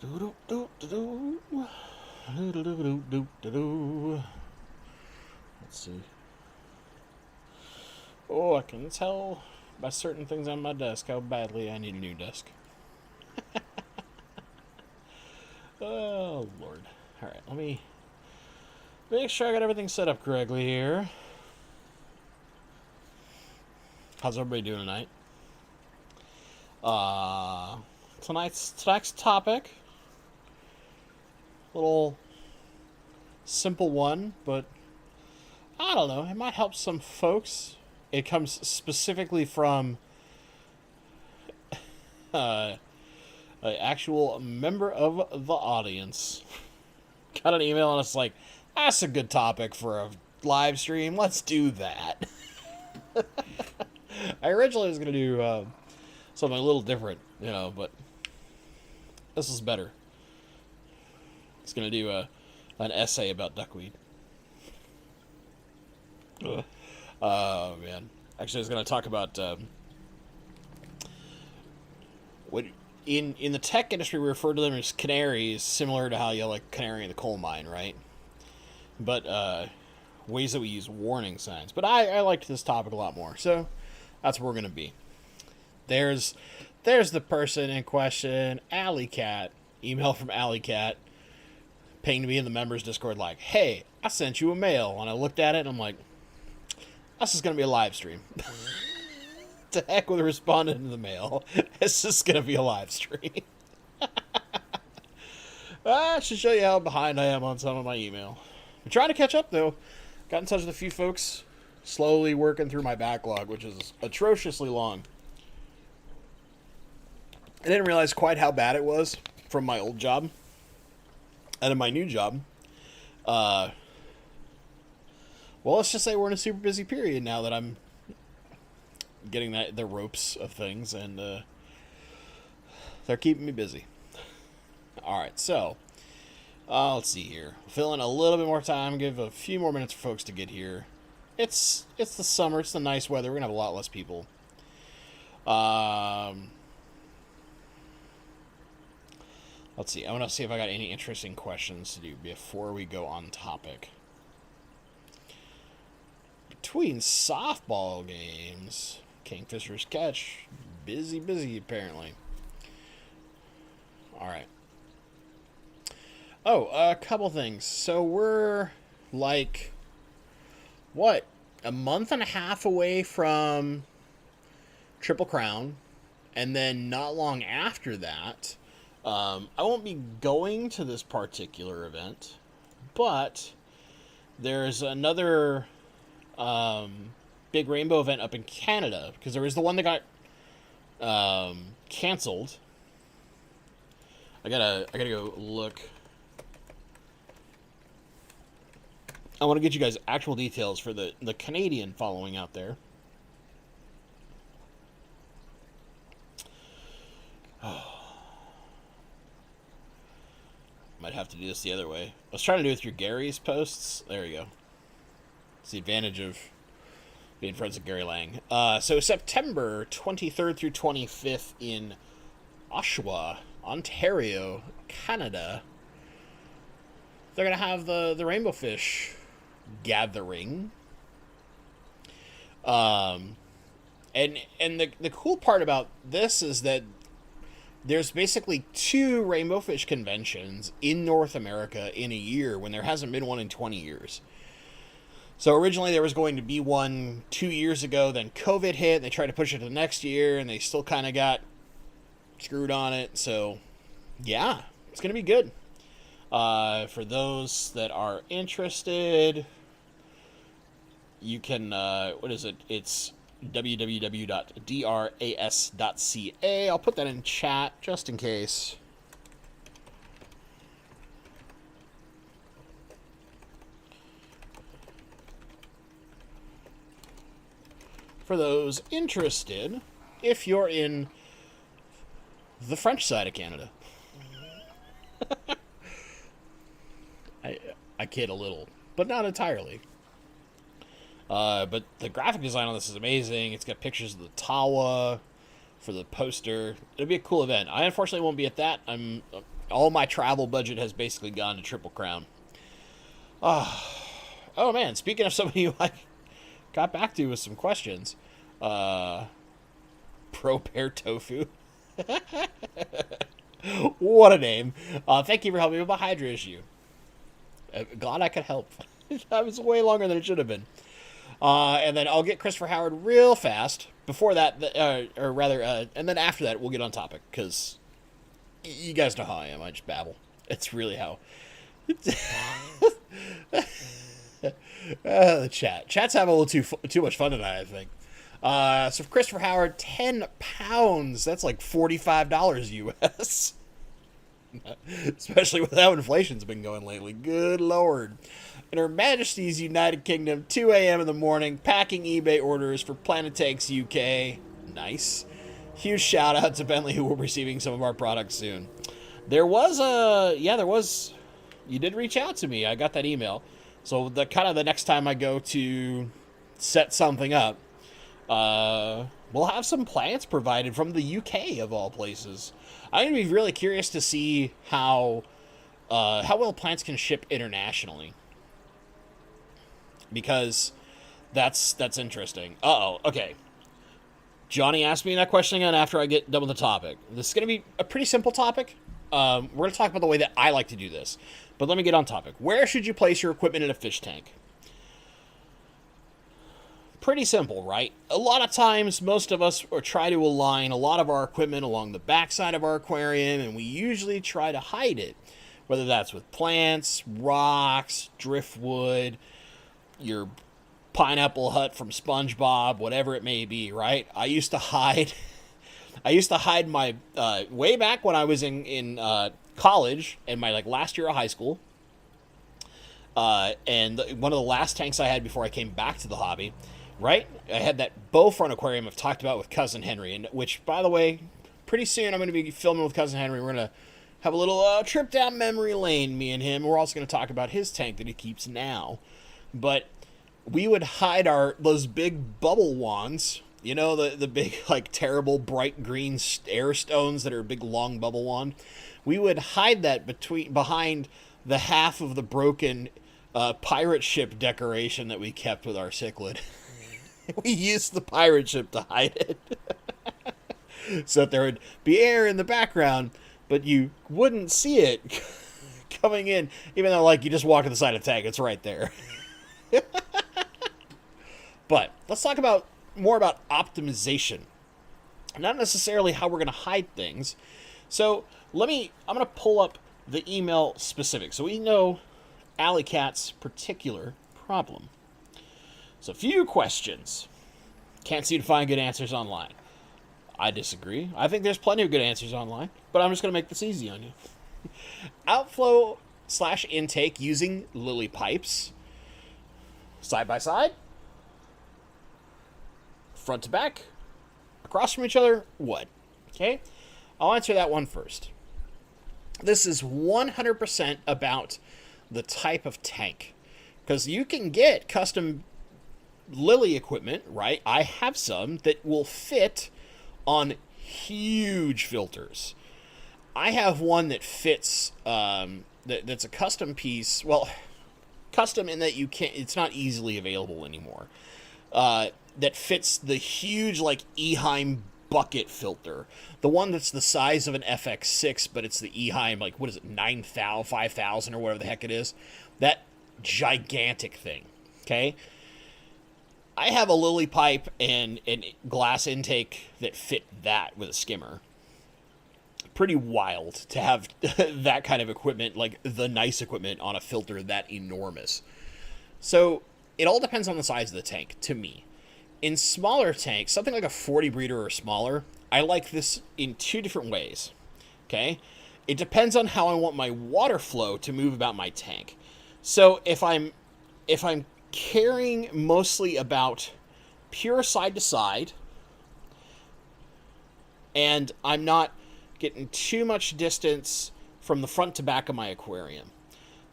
Let's see. Oh, I can tell by certain things on my desk how badly I need a new desk. Oh, Lord. Alright, let me make sure I got everything set up correctly here. How's everybody doing tonight? Tonight's topic, little simple one, but I don't know, it might help some folks. It comes specifically from an actual member of the audience. Got an email and it's like, that's a good topic for a live stream. Let's do that. I originally was going to do something a little different, but this is better. It's going to do an essay about duckweed. Oh, man. Actually, I was going to talk about what in the tech industry we refer to them as canaries, similar to how you like canary in the coal mine, right? But ways that we use warning signs. But I liked this topic a lot more, so that's where we're going to be. There's the person in question, Alley Cat. Email from Alley Cat, pinged me in the members Discord like, hey, I sent you a mail. And I looked at it and I'm like, this is going to be a live stream. To heck with responding to the mail. It's just going to be a live stream. I should show you how behind I am on some of my email. I'm trying to catch up, though. Got in touch with a few folks. Slowly working through my backlog, which is atrociously long. I didn't realize quite how bad it was from my old job. And in my new job. Well, let's just say we're in a super busy period now that I'm getting the ropes of things, and they're keeping me busy. Alright, so let's see here. Fill in a little bit more time, give a few more minutes for folks to get here. It's the summer, it's the nice weather, we're gonna have a lot less people. Let's see, I want to see if I got any interesting questions to do before we go on topic. Between softball games, Kingfisher's catch, busy apparently. Alright. Oh, a couple things. So we're like, what, a month and a half away from Triple Crown, and then not long after that, I won't be going to this particular event, but there's another big rainbow event up in Canada, because there was the one that got canceled. I gotta go look. I want to get you guys actual details for the Canadian following out there. Might have to do this the other way. I was trying to do it through Gary's posts. There you go. It's the advantage of being friends with Gary Lang. So September 23rd through 25th in Oshawa, Ontario, Canada. They're going to have the Rainbow Fish gathering. And the cool part about this is that there's basically 2 Rainbow Fish conventions in North America in a year when there hasn't been one in 20 years. So originally there was going to be one 2 years ago, then COVID hit, they tried to push it to the next year, and they still kind of got screwed on it. So, yeah, it's going to be good. For those that are interested, you can, what is it? It's www.dras.ca. I'll put that in chat just in case. For those interested, if you're in the French side of Canada. I kid a little, but not entirely. But the graphic design on this is amazing. It's got pictures of the Tawa for the poster. It'll be a cool event. I unfortunately won't be at that. All my travel budget has basically gone to Triple Crown. Oh man, speaking of somebody who I got back to with some questions, Pro Pear Tofu. What a name. Thank you for helping me with my Hydra issue. Glad I could help. That was way longer than it should have been. And then I'll get Christopher Howard real fast. Before that, and then after that, we'll get on topic, because you guys know how I am. I just babble. It's really how. The chat's having a little too much fun tonight, I think. So for Christopher Howard, 10 pounds. That's like $45 US. Especially with how inflation's been going lately. Good Lord. In Her Majesty's United Kingdom, 2 a.m. in the morning, packing eBay orders for Planet Takes UK. Nice. Huge shout out to Bentley, who will be receiving some of our products soon. There was, you did reach out to me. I got that email. So the next time I go to set something up, we'll have some plants provided from the UK, of all places. I'm going to be really curious to see how well plants can ship internationally. Because that's interesting. Okay. Johnny asked me that question again after I get done with the topic. This is going to be a pretty simple topic. We're going to talk about the way that I like to do this. But let me get on topic. Where should you place your equipment in a fish tank? Pretty simple, right? A lot of times, most of us try to align a lot of our equipment along the backside of our aquarium, and we usually try to hide it. Whether that's with plants, rocks, driftwood, your pineapple hut from SpongeBob, whatever it may be, right? I used to hide my way back when I was in college and my last year of high school. And one of the last tanks I had before I came back to the hobby, right? I had that bow front aquarium I've talked about with Cousin Henry, and which, by the way, pretty soon I'm going to be filming with Cousin Henry. We're going to have a little trip down memory lane, me and him. We're also going to talk about his tank that he keeps now. But we would hide those big bubble wands, you know, the big, terrible bright green air stones that are a big long bubble wand. We would hide that behind the half of the broken pirate ship decoration that we kept with our cichlid. We used the pirate ship to hide it. So that there would be air in the background, but you wouldn't see it coming in, even though, you just walk to the side of the tank. It's right there. But let's talk more about optimization. Not necessarily how we're going to hide things. So I'm going to pull up the email specific so we know Alley Cat's particular problem. So a few questions. Can't seem to find good answers online. I disagree. I think there's plenty of good answers online, but I'm just going to make this easy on you. Outflow/intake using lily pipes. Side by side. Front to back. Across from each other. What? Okay? I'll answer that one first. This is 100% about the type of tank. Because you can get custom lily equipment, right? I have some that will fit on huge filters. I have one that fits, that's a custom piece. Well, custom in that it's not easily available anymore. That fits the huge, Eheim bucket filter. The one that's the size of an FX6, but it's the Eheim, 9,000, 5,000, or whatever the heck it is. That gigantic thing, okay? I have a lily pipe and glass intake that fit that with a skimmer. Pretty wild to have that kind of equipment, the nice equipment, on a filter that enormous. So it all depends on the size of the tank, to me. In smaller tanks, something like a 40 breeder or smaller, I like this in two different ways, okay? It depends on how I want my water flow to move about my tank. So if I'm caring mostly about pure side to side, and I'm not getting too much distance from the front to back of my aquarium.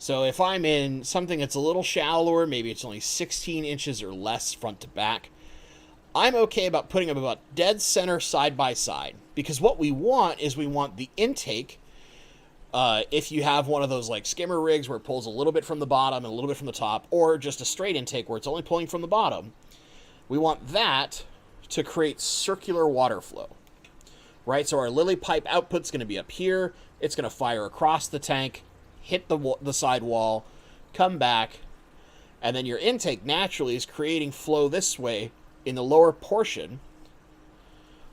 So if I'm in something that's a little shallower, maybe it's only 16 inches or less front to back, I'm okay about putting them about dead center side by side. Because what we want is we want the intake If you have one of those like skimmer rigs where it pulls a little bit from the bottom and a little bit from the top, or just a straight intake where it's only pulling from the bottom, we want that to create circular water flow, right? So our lily pipe output's going to be up here. It's going to fire across the tank, hit the side wall, come back, and then your intake naturally is creating flow this way in the lower portion.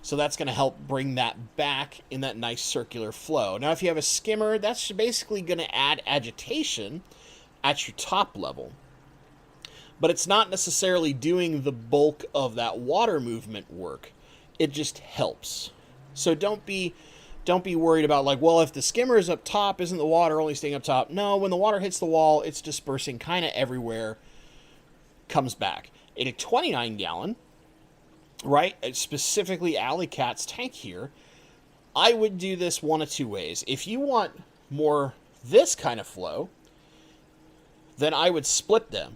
So that's going to help bring that back in that nice circular flow. Now, if you have a skimmer, that's basically going to add agitation at your top level. But it's not necessarily doing the bulk of that water movement work. It just helps. So don't be worried about like, well, if the skimmer is up top, isn't the water only staying up top? No, when the water hits the wall, it's dispersing kind of everywhere, comes back. In a 29-gallon, right, specifically Alley Cat's tank here, I would do this one of two ways. If you want more this kind of flow, then I would split them.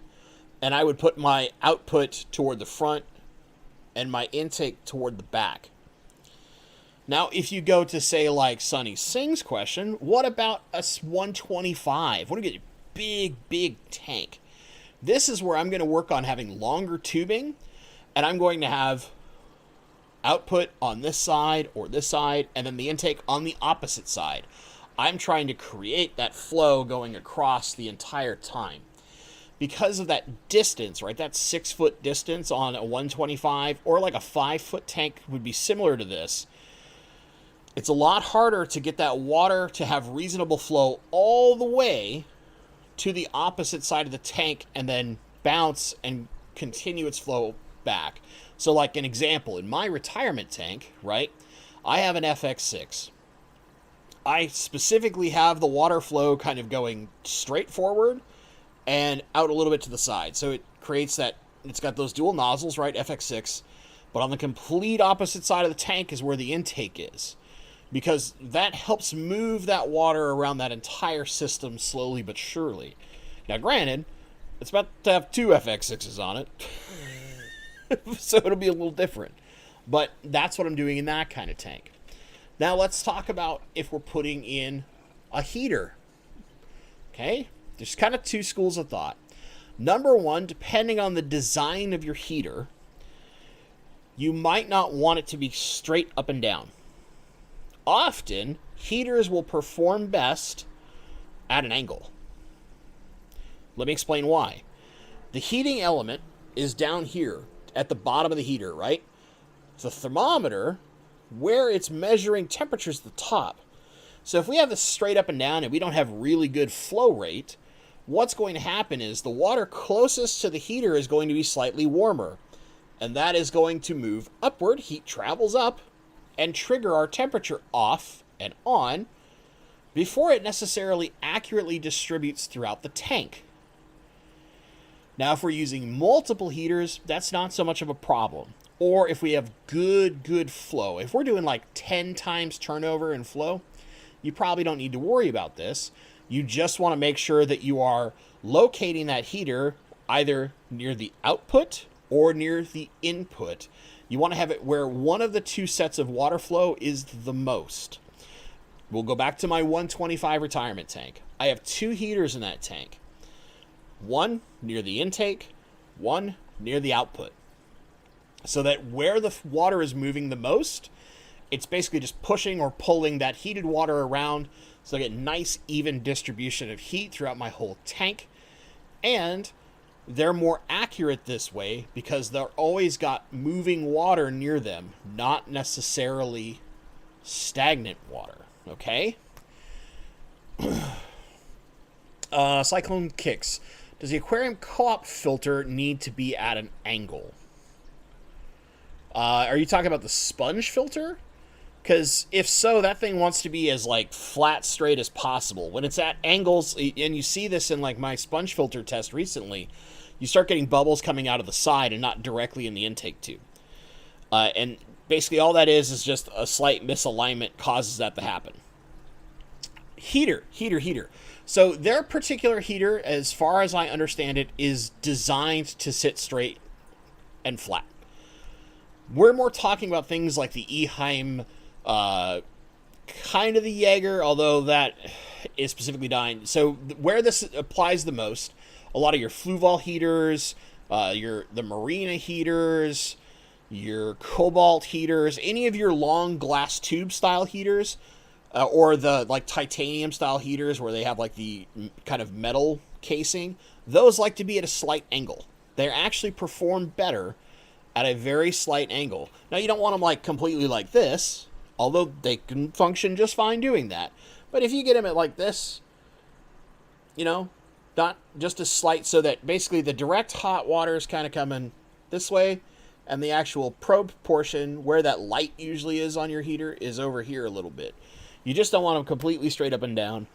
And I would put my output toward the front and my intake toward the back. Now, if you go to, say, like Sonny Singh's question, what about a 125? What do you get? Big, big tank. This is where I'm going to work on having longer tubing, and I'm going to have output on this side or this side, and then the intake on the opposite side. I'm trying to create that flow going across the entire time. Because of that distance, right, that 6-foot distance on a 125, or like a 5-foot tank would be similar to this, it's a lot harder to get that water to have reasonable flow all the way to the opposite side of the tank and then bounce and continue its flow back. So like an example, in my retirement tank, right, I have an FX6. I specifically have the water flow kind of going straight forward and out a little bit to the side. So it creates that, it's got those dual nozzles, right, FX6, but on the complete opposite side of the tank is where the intake is, because that helps move that water around that entire system slowly but surely. Now, granted, it's about to have 2 FX6s on it, so it'll be a little different, but that's what I'm doing in that kind of tank. Now, let's talk about if we're putting in a heater, okay? There's kind of 2 schools of thought. Number one, depending on the design of your heater, you might not want it to be straight up and down. Often, heaters will perform best at an angle. Let me explain why. The heating element is down here at the bottom of the heater, right? The thermometer, where it's measuring temperature, is the top. So if we have this straight up and down and we don't have really good flow rate, what's going to happen is the water closest to the heater is going to be slightly warmer, and that is going to move upward. Heat travels up and trigger our temperature off and on before it necessarily accurately distributes throughout the tank. Now, if we're using multiple heaters, that's not so much of a problem. Or if we have good flow, if we're doing like 10 times turnover in flow, you probably don't need to worry about this. You just want to make sure that you are locating that heater either near the output or near the input. You want to have it where one of the 2 sets of water flow is the most. We'll go back to my 125 retirement tank. I have 2 heaters in that tank. One near the intake, one near the output. So that where the water is moving the most, it's basically just pushing or pulling that heated water around, so I get nice even distribution of heat throughout my whole tank. And they're more accurate this way because they're always got moving water near them, not necessarily stagnant water. Okay? Cyclone Kicks. Does the aquarium co-op filter need to be at an angle? Are you talking about the sponge filter? Because if so, that thing wants to be as like flat straight as possible. When it's at angles, and you see this in like my sponge filter test recently, you start getting bubbles coming out of the side and not directly in the intake tube. And basically all that is just a slight misalignment causes that to happen. Heater. So their particular heater, as far as I understand it, is designed to sit straight and flat. We're more talking about things like the Eheim kind of the Jaeger, although that is specifically dying. So where this applies the most, a lot of your Fluval heaters, the Marina heaters, your Cobalt heaters, any of your long glass tube style heaters, or the like titanium style heaters where they have like the kind of metal casing, those like to be at a slight angle. They actually perform better at a very slight angle. Now you don't want them like completely like this, although they can function just fine doing that. But if you get them at like this, you know, not just a slight, so that basically the direct hot water is kind of coming this way, and the actual probe portion where that light usually is on your heater is over here a little bit. You just don't want them completely straight up and down.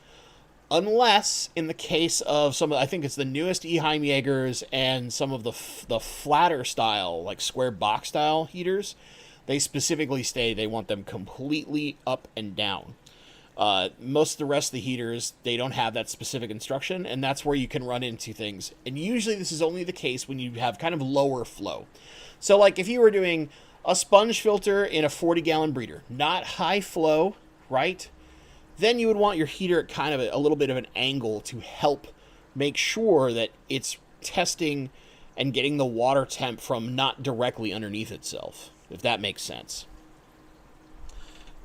Unless, in the case of some of, I think it's the newest Eheim Jaegers and some of the flatter style, like square box style heaters, they specifically say they want them completely up and down. Most of the rest of the heaters, they don't have that specific instruction, and that's where you can run into things. And usually this is only the case when you have kind of lower flow. So like if you were doing a sponge filter in a 40-gallon breeder, not high flow, right? Then you would want your heater at kind of a little bit of an angle to help make sure that it's testing and getting the water temp from not directly underneath itself, if that makes sense.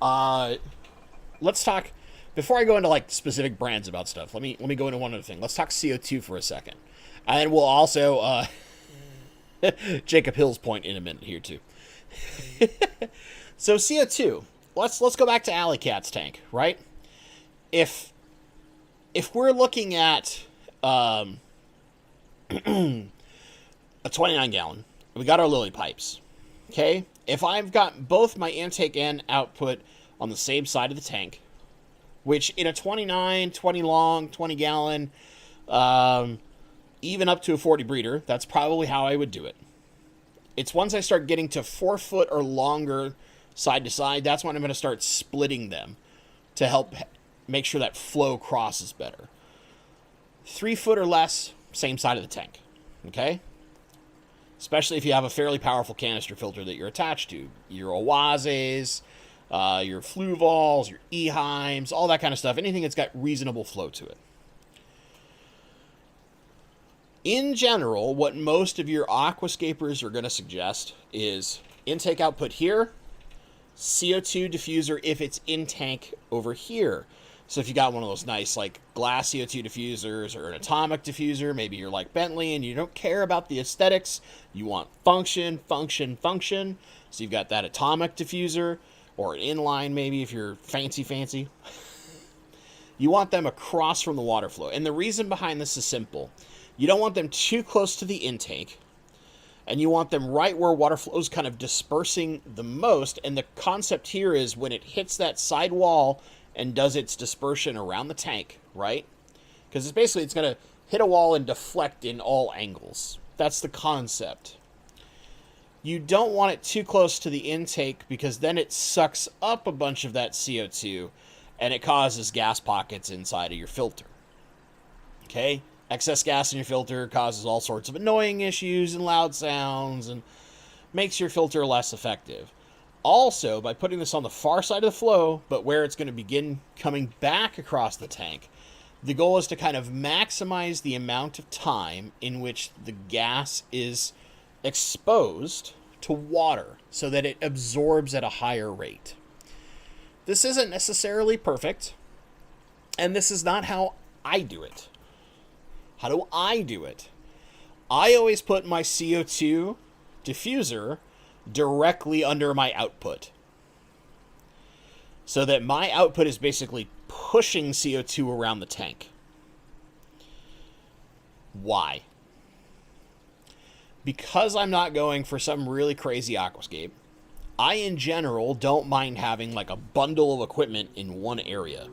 Let's talk, before I go into like specific brands about stuff, let me go into one other thing. Let's talk CO2 for a second. And we'll also Jacob Hill's point in a minute here too. So CO2, let's go back to Alley Cat's tank, right? If we're looking at a 29-gallon, we got our lily pipes, okay? If I've got both my intake and output on the same side of the tank, which in a 29, 20 long, 20-gallon, even up to a 40 breeder, that's probably how I would do it. It's once I start getting to 4 foot or longer side to side, that's when I'm going to start splitting them to help make sure that flow crosses better. 3 foot or less, same side of the tank, okay? Especially if you have a fairly powerful canister filter that you're attached to. Your Oases, your Fluvals, your Eheims, all that kind of stuff. Anything that's got reasonable flow to it. In general, what most of your aquascapers are going to suggest is intake output here, CO2 diffuser if it's in tank over here. So if you got one of those nice like glass CO2 diffusers or an atomic diffuser, maybe you're like Bentley and you don't care about the aesthetics, you want function, function, function. So you've got that atomic diffuser or an inline maybe if you're fancy. You want them across from the water flow. And the reason behind this is simple. You don't want them too close to the intake, and you want them right where water flow is kind of dispersing the most. And the concept here is when it hits that side wall and does its dispersion around the tank, right? Because it's going to hit a wall and deflect in all angles. That's the concept. You don't want it too close to the intake because then it sucks up a bunch of that CO2 and it causes gas pockets inside of your filter. Okay? Excess gas in your filter causes all sorts of annoying issues and loud sounds and makes your filter less effective. Also, by putting this on the far side of the flow, but where it's going to begin coming back across the tank, the goal is to kind of maximize the amount of time in which the gas is exposed to water so that it absorbs at a higher rate. This isn't necessarily perfect, and this is not how I do it. How do I do it? I always put my CO2 diffuser directly under my output, so that my output is basically pushing CO2 around the tank. Why? Because I'm not going for some really crazy aquascape, I in general don't mind having like a bundle of equipment in one area.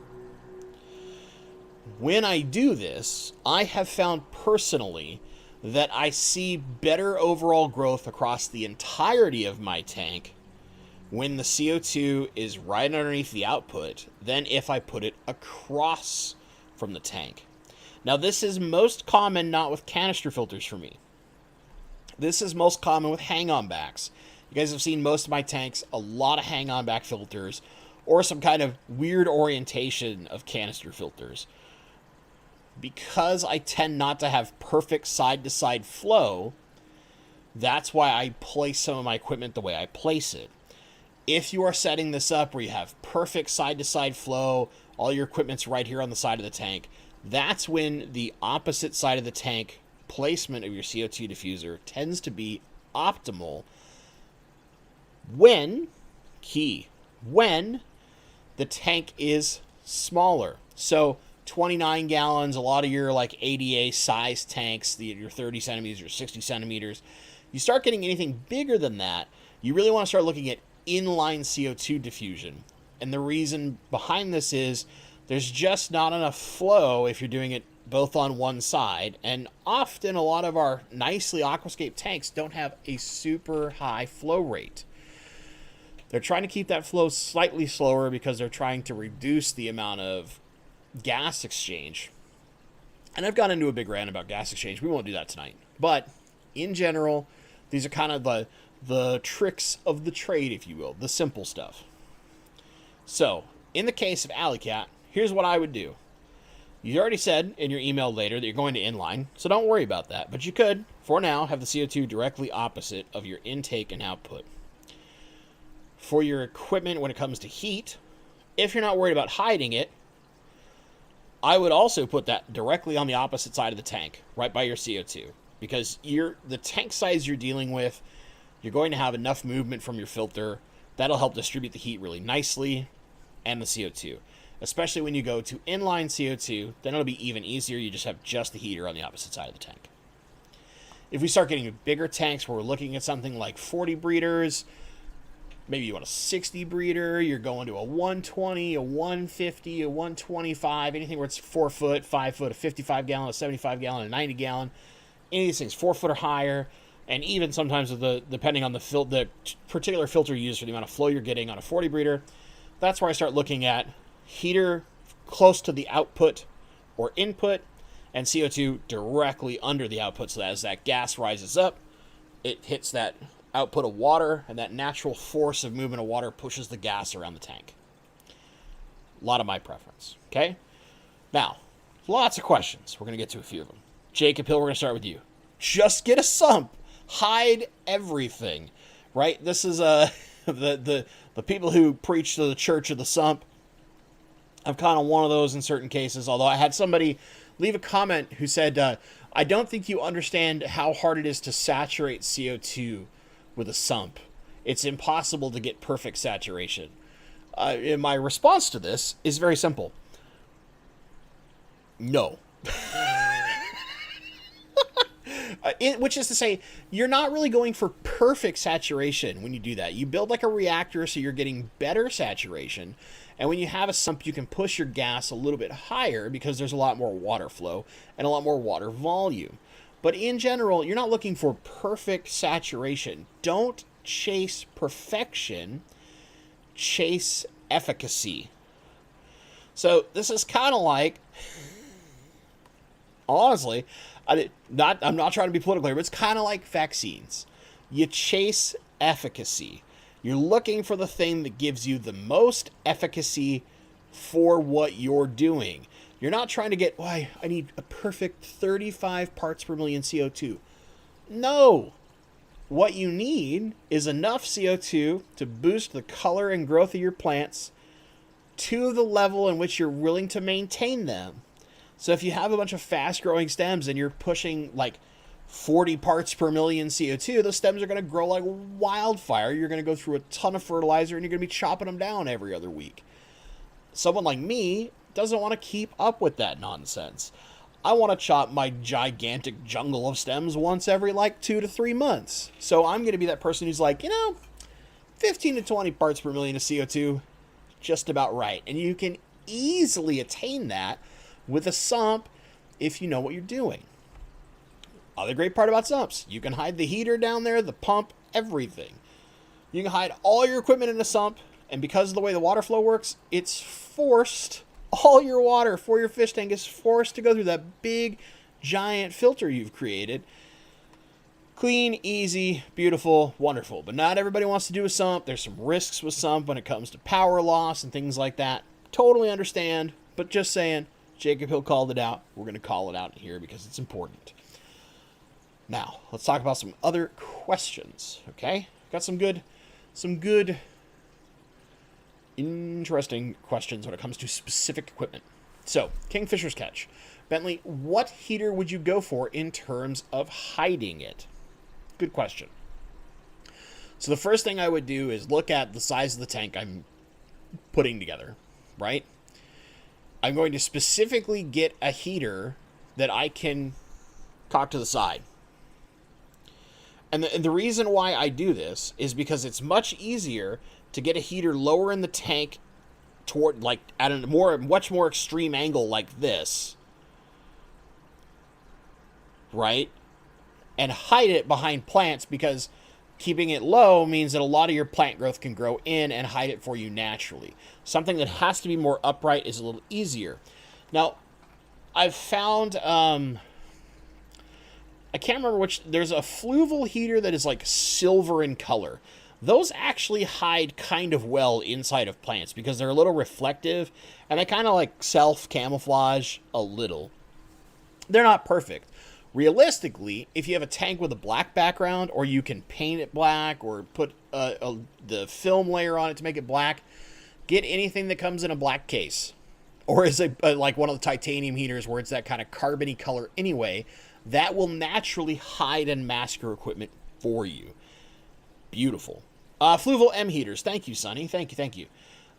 When I do this, I have found personally that I see better overall growth across the entirety of my tank when the CO2 is right underneath the output than if I put it across from the tank. Now, this is most common not with canister filters for me. This is most common with hang-on backs. You guys have seen most of my tanks, a lot of hang-on back filters, or some kind of weird orientation of canister filters. Because I tend not to have perfect side-to-side flow, that's why I place some of my equipment the way I place it. If you are setting this up where you have perfect side-to-side flow, all your equipment's right here on the side of the tank, that's when the opposite side of the tank placement of your CO2 diffuser tends to be optimal when the tank is smaller. So 29 gallons, a lot of your like ADA size tanks, your 30 centimeters, your 60 centimeters, you start getting anything bigger than that, you really want to start looking at inline CO2 diffusion. And the reason behind this is there's just not enough flow if you're doing it both on one side. And often a lot of our nicely aquascape tanks don't have a super high flow rate. They're trying to keep that flow slightly slower because they're trying to reduce the amount of gas exchange. And I've gone into a big rant about gas exchange. We won't do that tonight. But in general, these are kind of the tricks of the trade, if you will, the simple stuff. So, in the case of AlleyCat, here's what I would do. You already said in your email later that you're going to inline, so don't worry about that. But you could, for now, have the CO2 directly opposite of your intake and output. For your equipment when it comes to heat, if you're not worried about hiding it, I would also put that directly on the opposite side of the tank, right by your CO2. Because the tank size you're dealing with, you're going to have enough movement from your filter. That'll help distribute the heat really nicely, and the CO2. Especially when you go to inline CO2, then it'll be even easier. You just have just the heater on the opposite side of the tank. If we start getting bigger tanks where we're looking at something like 40 breeders, maybe you want a 60 breeder, you're going to a 120, a 150, a 125, anything where it's 4 foot, 5 foot, a 55 gallon, a 75 gallon, a 90 gallon, any of these things, 4 foot or higher, and even sometimes depending on the particular filter you use for the amount of flow you're getting on a 40 breeder, that's where I start looking at heater close to the output or input, and CO2 directly under the output, so that as that gas rises up, it hits that output of water, and that natural force of movement of water pushes the gas around the tank. A lot of my preference. Okay? Now, lots of questions. We're going to get to a few of them. Jacob Hill, we're going to start with you. Just get a sump. Hide everything. Right? This is the people who preach to the church of the sump. I'm kind of one of those in certain cases, although I had somebody leave a comment who said, I don't think you understand how hard it is to saturate CO2 with a sump. It's impossible to get perfect saturation. And my response to this is very simple. No. Which is to say, you're not really going for perfect saturation when you do that. You build like a reactor so you're getting better saturation. And when you have a sump, you can push your gas a little bit higher because there's a lot more water flow and a lot more water volume. But in general, you're not looking for perfect saturation. Don't chase perfection, chase efficacy. So this is kind of like, honestly, I'm not trying to be political here, but it's kind of like vaccines. You chase efficacy. You're looking for the thing that gives you the most efficacy for what you're doing. You're not trying to get, I need a perfect 35 parts per million CO2. No. What you need is enough CO2 to boost the color and growth of your plants to the level in which you're willing to maintain them. So if you have a bunch of fast-growing stems and you're pushing like 40 parts per million CO2, those stems are going to grow like wildfire. You're going to go through a ton of fertilizer and you're going to be chopping them down every other week. Someone like me doesn't want to keep up with that nonsense. I want to chop my gigantic jungle of stems once every like 2 to 3 months. So I'm going to be that person who's like, 15 to 20 parts per million of CO2, just about right. And you can easily attain that with a sump if you know what you're doing. Other great part about sumps, you can hide the heater down there, the pump, everything. You can hide all your equipment in a sump, and because of the way the water flow works, it's forced, all your water for your fish tank is forced to go through that big, giant filter you've created, Clean, easy, beautiful, wonderful. But not everybody wants to do a sump. There's some risks with sump when it comes to power loss and things like that. Totally understand, but just saying, Jacob Hill called it out. We're going to call it out here because it's important. Now, let's talk about some other questions, okay? Got some good, interesting questions when it comes to specific equipment. So, Kingfisher's Catch. Bentley, what heater would you go for in terms of hiding it? Good question. So the first thing I would do is look at the size of the tank I'm putting together, right? I'm going to specifically get a heater that I can cock to the side. And the reason why I do this is because it's much easier to get a heater lower in the tank toward, like, at a much more extreme angle like this, right? And hide it behind plants, because keeping it low means that a lot of your plant growth can grow in and hide it for you naturally. Something that has to be more upright is a little easier. Now, I've found, I can't remember which, there's a fluval heater that is like silver in color. Those actually hide kind of well inside of plants because they're a little reflective and they kind of like self-camouflage a little. They're not perfect. Realistically, if you have a tank with a black background, or you can paint it black or put the film layer on it to make it black, get anything that comes in a black case. Or is it like one of the titanium heaters where it's that kind of carbony color anyway. That will naturally hide and mask your equipment for you. Beautiful. Fluval M heaters. Thank you, Sonny. Thank you.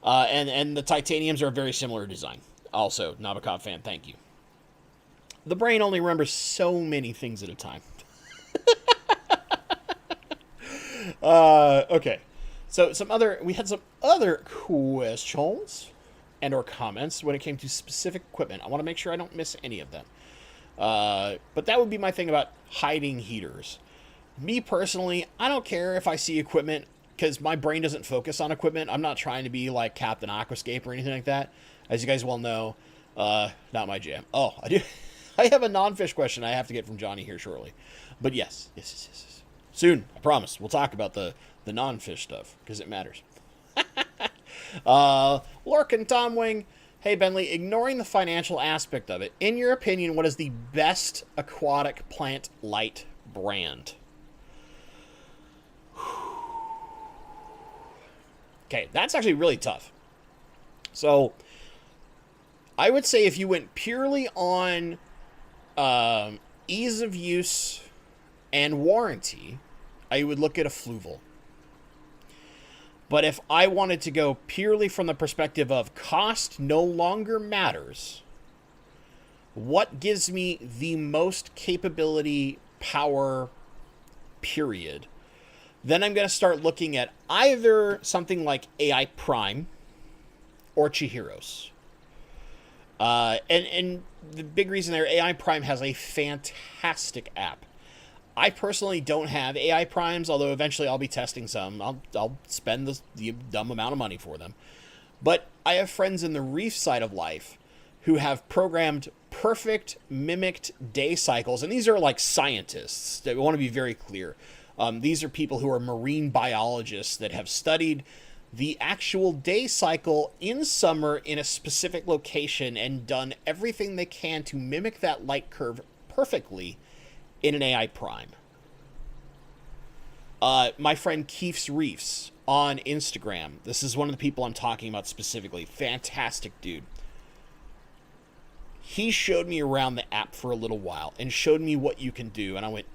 And the titaniums are a very similar design. Also, Nabokov fan, thank you. The brain only remembers so many things at a time. Okay. So we had some other questions and or comments when it came to specific equipment. I want to make sure I don't miss any of them. But that would be my thing about hiding heaters. Me personally, I don't care if I see equipment, because my brain doesn't focus on equipment. I'm not trying to be like Captain Aquascape or anything like that. As you guys well know, not my jam. Oh, I do. I have a non-fish question I have to get from Johnny here shortly. But yes. Soon, I promise. We'll talk about the non-fish stuff, because it matters. Lorcan Tom Wing. Hey, Bentley, ignoring the financial aspect of it, in your opinion, what is the best aquatic plant light brand? Okay, that's actually really tough. So, I would say if you went purely on ease of use and warranty, I would look at a Fluval. But if I wanted to go purely from the perspective of cost no longer matters, what gives me the most capability, power, period, then I'm going to start looking at either something like AI Prime or Chihiros. And the big reason there, AI Prime has a fantastic app. I personally don't have AI Primes, although eventually I'll be testing some. I'll spend the dumb amount of money for them. But I have friends in the reef side of life who have programmed perfect mimicked day cycles. And these are like scientists. I want to be very clear. These are people who are marine biologists that have studied the actual day cycle in summer in a specific location and done everything they can to mimic that light curve perfectly in an AI Prime. My friend Keef's Reefs on Instagram. This is one of the people I'm talking about specifically. Fantastic dude. He showed me around the app for a little while and showed me what you can do. And I went...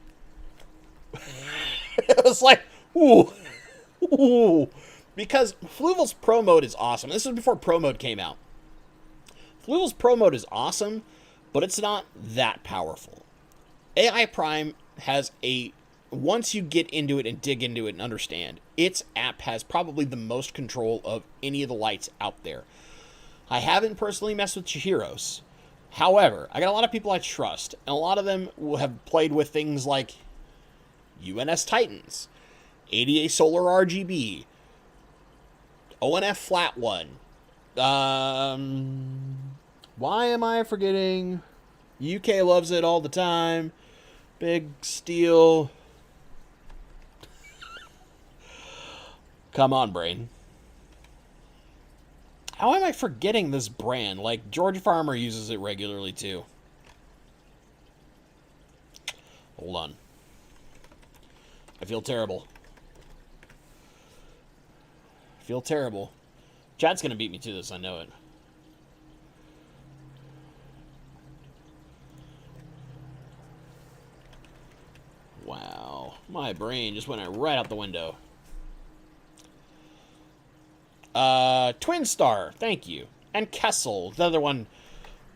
It was like, ooh. Because Fluval's Pro Mode is awesome. This was before Pro Mode came out. Fluval's Pro Mode is awesome, but it's not that powerful. AI Prime has once you get into it and dig into it and understand, its app has probably the most control of any of the lights out there. I haven't personally messed with Chihiros. However, I got a lot of people I trust, and a lot of them will have played with things like UNS Titans, ADA Solar RGB, ONF Flat One. Why am I forgetting? UK loves it all the time. Big Steel. Come on, brain. How am I forgetting this brand? Like, George Farmer uses it regularly, too. Hold on. I feel terrible. I feel terrible. Chad's gonna beat me to this, I know it. Wow. My brain just went right out the window. Twin Star, thank you. And Kessel, the other one.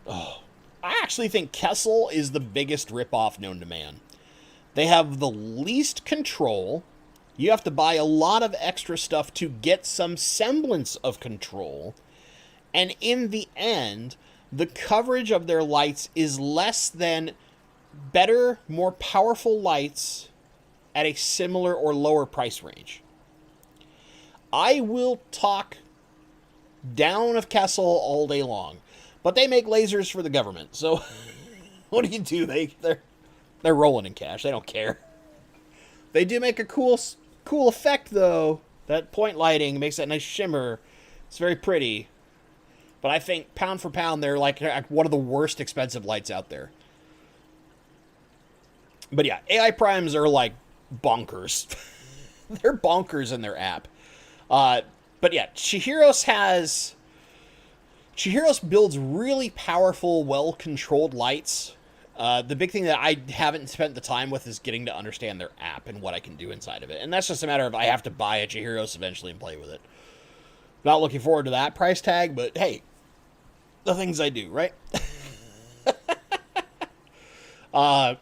Oh, I actually think Kessel is the biggest ripoff known to man. They have the least control. You have to buy a lot of extra stuff to get some semblance of control. And in the end, the coverage of their lights is less than better, more powerful lights at a similar or lower price range. I will talk down of Kessel all day long, but they make lasers for the government, so what do? They're rolling in cash. They don't care. They do make a cool effect, though. That point lighting makes that nice shimmer. It's very pretty. But I think, pound for pound, they're like one of the worst expensive lights out there. But yeah, AI primes are like bonkers. They're bonkers in their app. But yeah, Chihiro's builds really powerful, well-controlled lights. The big thing that I haven't spent the time with is getting to understand their app and what I can do inside of it. And that's just a matter of I have to buy a Chihiro's eventually and play with it. Not looking forward to that price tag, but hey, the things I do, right? Now,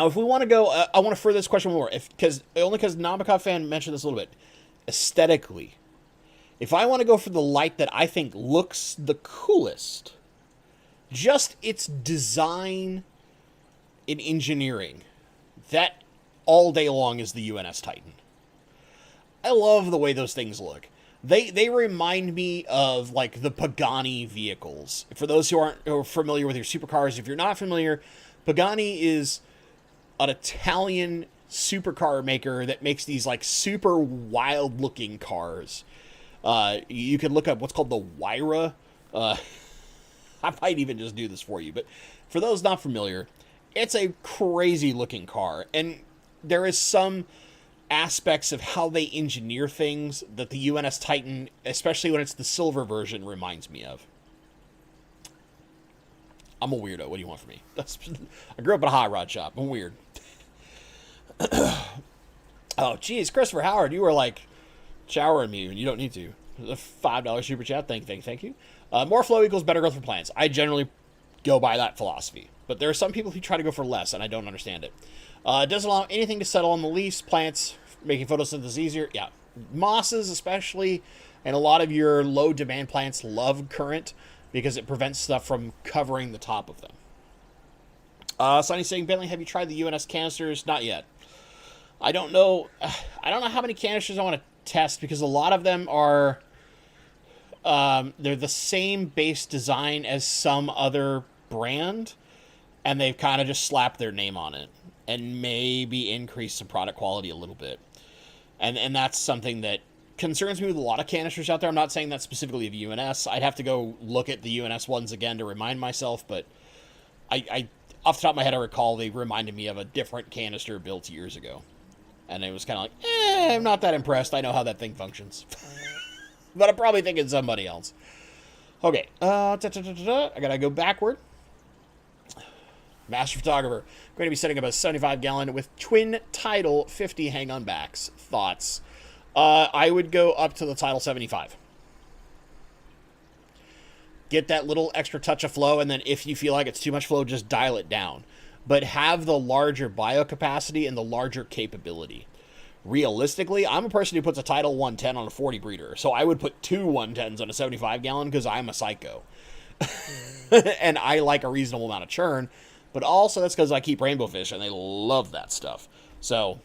if we want to go, I want to further this question more, because Nabokov fan mentioned this a little bit. Aesthetically, if I want to go for the light that I think looks the coolest, just its design in engineering, that all day long is the UNS Titan. I love the way those things look. They remind me of like the Pagani vehicles. For those who aren't familiar with your supercars, if you're not familiar, Pagani is an Italian supercar maker that makes these like super wild looking cars. You can look up what's called the Wyra. I might even just do this for you, but for those not familiar, it's a crazy looking car, and there is some aspects of how they engineer things that the UNS Titan, especially when it's the silver version, reminds me of. I'm a weirdo. What do you want from me? I grew up in a hot rod shop. I'm weird. Oh, geez, Christopher Howard, you were like showering me, and you don't need to. The $5 super chat. Thank you. More flow equals better growth for plants. I generally go by that philosophy, but there are some people who try to go for less, and I don't understand it. It doesn't allow anything to settle on the leaves, plants, making photosynthesis easier. Yeah, mosses especially, and a lot of your low demand plants love current because it prevents stuff from covering the top of them. Sonny's saying, Bentley, have you tried the UNS canisters? Not yet. I don't know how many canisters I want to test, because a lot of them are they're the same base design as some other brand, and they've kind of just slapped their name on it and maybe increased some product quality a little bit. And that's something that concerns me with a lot of canisters out there. I'm not saying that specifically of UNS. I'd have to go look at the UNS ones again to remind myself, but I off the top of my head, I recall they reminded me of a different canister built years ago. And it was kind of like, I'm not that impressed. I know how that thing functions. But I'm probably thinking somebody else. Okay. I gotta go backward. Master Photographer. Going to be setting up a 75-gallon with twin Tidal 50 hang-on backs. Thoughts? I would go up to the Tidal 75. Get that little extra touch of flow, and then if you feel like it's too much flow, just dial it down. But have the larger biocapacity and the larger capability. Realistically, I'm a person who puts a Tidal 110 on a 40 breeder, so I would put two 110s on a 75-gallon because I'm a psycho. And I like a reasonable amount of churn, but also that's because I keep rainbow fish, and they love that stuff. So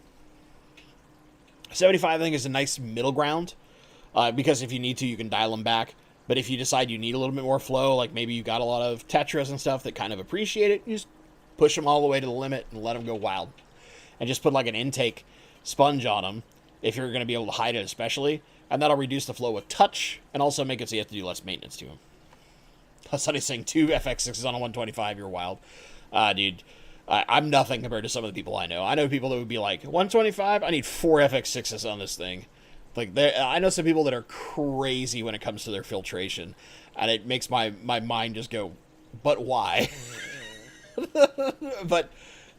75, I think, is a nice middle ground, because if you need to, you can dial them back. But if you decide you need a little bit more flow, like maybe you got a lot of tetras and stuff that kind of appreciate it, you just push them all the way to the limit and let them go wild. And just put like an intake sponge on them if you're going to be able to hide it especially. And that'll reduce the flow with touch and also make it so you have to do less maintenance to them. Somebody's saying 2 FX6s on a 125, you're wild. Dude, I'm nothing compared to some of the people I know. I know people that would be like, 125? I need 4 FX6s on this thing. Like, I know some people that are crazy when it comes to their filtration. And it makes my mind just go, but why? But,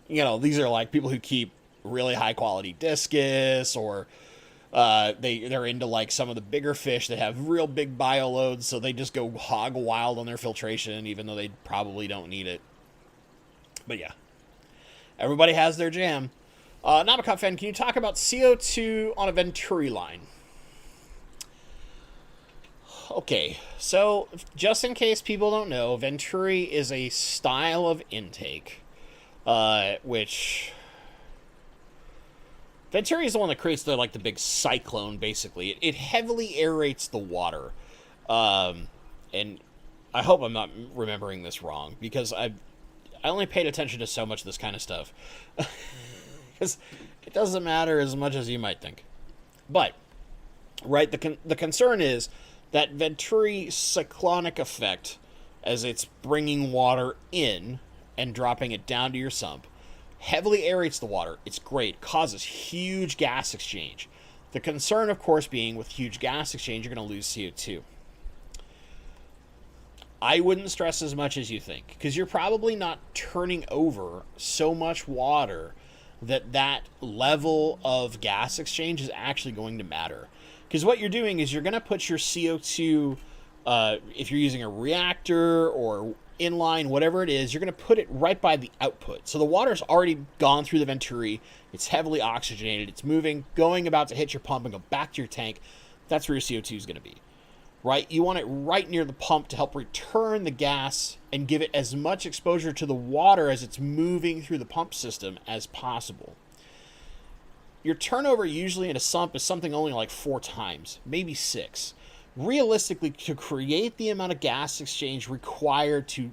you know, these are like people who keep really high quality discus, or they're into like some of the bigger fish that have real big bio loads, so they just go hog wild on their filtration, even though they probably don't need it. But yeah, everybody has their jam. Namakat fan, can you talk about CO2 on a Venturi line? Okay, so just in case people don't know, Venturi is a style of intake, which Venturi is the one that creates the big cyclone. Basically, it heavily aerates the water, and I hope I'm not remembering this wrong, because I only paid attention to so much of this kind of stuff, because it doesn't matter as much as you might think. But right, the concern is that Venturi cyclonic effect, as it's bringing water in and dropping it down to your sump, heavily aerates the water. It's great. Causes huge gas exchange. The concern, of course, being with huge gas exchange, you're going to lose CO2. I wouldn't stress as much as you think, because you're probably not turning over so much water that level of gas exchange is actually going to matter. Because what you're doing is you're going to put your CO2, if you're using a reactor or inline, whatever it is, you're going to put it right by the output. So the water's already gone through the Venturi. It's heavily oxygenated. It's moving, about to hit your pump and go back to your tank. That's where your CO2 is going to be, right? You want it right near the pump to help return the gas and give it as much exposure to the water as it's moving through the pump system as possible. Your turnover usually in a sump is something only like 4 times, maybe 6. Realistically, to create the amount of gas exchange required to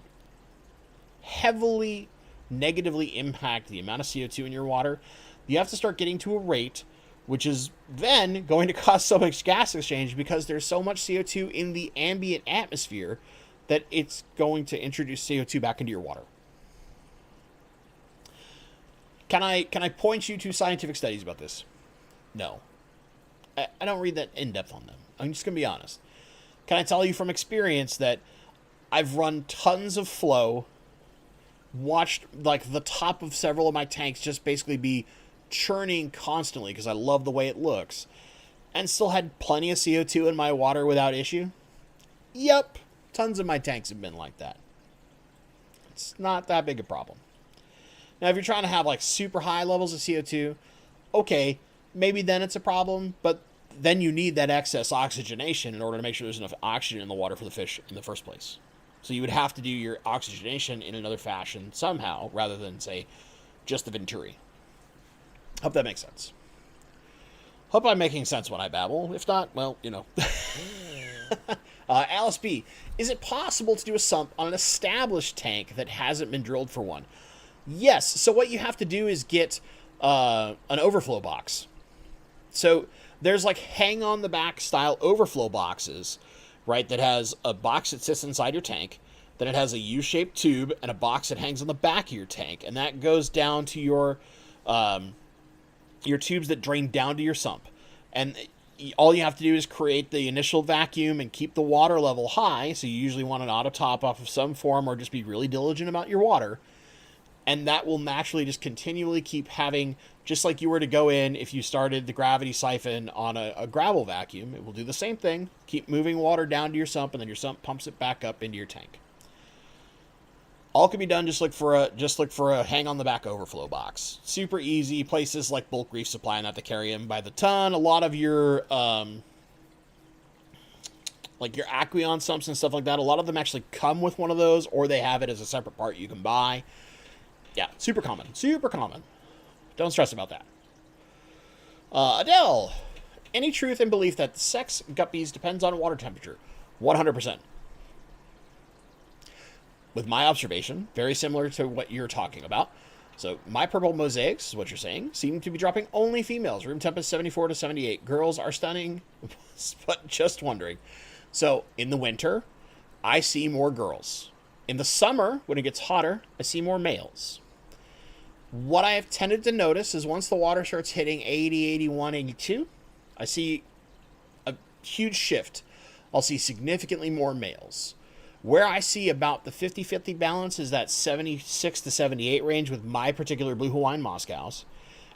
heavily negatively impact the amount of CO2 in your water, you have to start getting to a rate which is then going to cause so much gas exchange, because there's so much CO2 in the ambient atmosphere that it's going to introduce CO2 back into your water. Can I point you to scientific studies about this? No. I don't read that in depth on them. I'm just going to be honest. Can I tell you from experience that I've run tons of flow, watched like the top of several of my tanks just basically be churning constantly because I love the way it looks, and still had plenty of CO2 in my water without issue? Yep. Tons of my tanks have been like that. It's not that big a problem. Now, if you're trying to have like super high levels of CO2, okay, maybe then it's a problem, but then you need that excess oxygenation in order to make sure there's enough oxygen in the water for the fish in the first place. So you would have to do your oxygenation in another fashion somehow, rather than, say, just the Venturi. Hope that makes sense. Hope I'm making sense when I babble. If not, well, you know. Alice B, is it possible to do a sump on an established tank that hasn't been drilled for one? Yes. So what you have to do is get an overflow box. So there's like hang on the back style overflow boxes, right? That has a box that sits inside your tank. Then it has a U-shaped tube and a box that hangs on the back of your tank. And that goes down to your tubes that drain down to your sump. And all you have to do is create the initial vacuum and keep the water level high. So you usually want an auto top off of some form, or just be really diligent about your water. And that will naturally just continually keep having, just like you were to go in if you started the gravity siphon on a gravel vacuum, it will do the same thing. Keep moving water down to your sump, and then your sump pumps it back up into your tank. All can be done just look for a hang on the back overflow box. Super easy. Places like Bulk Reef Supply, not to carry them by the ton. A lot of your like your Aquarium sumps and stuff like that, a lot of them actually come with one of those, or they have it as a separate part you can buy. Yeah, super common. Super common. Don't stress about that. Adele, any truth and belief that sex guppies depends on water temperature? 100%. With my observation, very similar to what you're talking about. So my purple mosaics, is what you're saying, seem to be dropping only females. Room temp is 74 to 78. Girls are stunning, but just wondering. So in the winter, I see more girls. In the summer, when it gets hotter, I see more males. What I have tended to notice is once the water starts hitting 80, 81, 82, I see a huge shift. I'll see significantly more males. Where I see about the 50-50 balance is that 76 to 78 range with my particular Blue Hawaiian Moscows.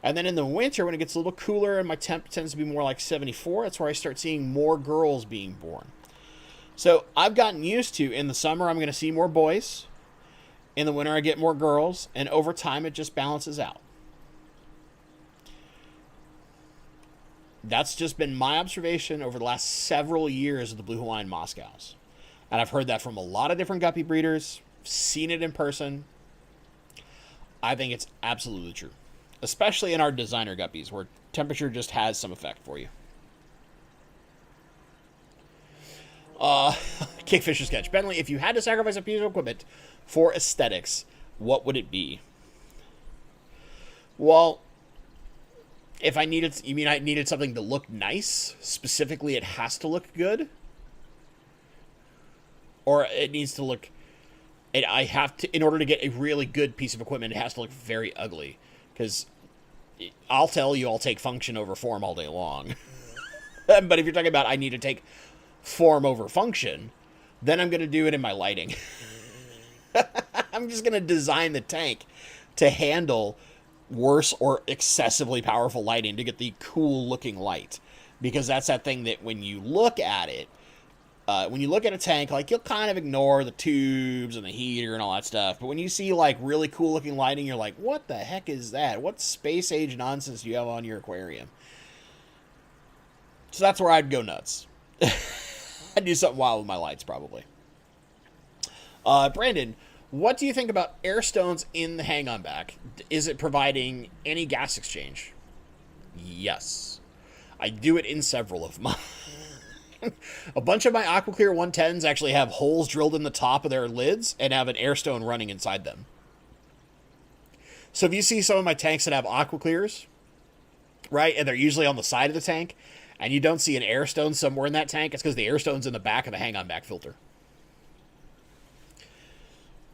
And then in the winter, when it gets a little cooler and my temp tends to be more like 74, that's where I start seeing more girls being born. So I've gotten used to, in the summer, I'm going to see more boys. In the winter, I get more girls. And over time, it just balances out. That's just been my observation over the last several years of the Blue Hawaiian Moscows. And I've heard that from a lot of different guppy breeders, seen it in person. I think it's absolutely true. Especially in our designer guppies, where temperature just has some effect for you. Kingfisher sketch. Bentley, if you had to sacrifice a piece of equipment for aesthetics, what would it be? Well, if I needed, you mean I needed something to look nice? Specifically, it has to look good? Or it needs to look, I have to, in order to get a really good piece of equipment, it has to look very ugly. Because I'll tell you, I'll take function over form all day long. But if you're talking about I need to take form over function, then I'm going to do it in my lighting. I'm just going to design the tank to handle worse or excessively powerful lighting to get the cool looking light. Because that's that thing that when you look at it, when you look at a tank, like, you'll kind of ignore the tubes and the heater and all that stuff. But when you see, like, really cool looking lighting, you're like, what the heck is that? What space age nonsense do you have on your aquarium? So that's where I'd go nuts. I'd do something wild with my lights, probably. Brandon, what do you think about air stones in the hang-on back? Is it providing any gas exchange? Yes. I do it in several of mine. A bunch of my AquaClear 110s actually have holes drilled in the top of their lids and have an air stone running inside them. So if you see some of my tanks that have AquaClears, right, and they're usually on the side of the tank, and you don't see an air stone somewhere in that tank, it's because the air stone's in the back of the hang-on back filter.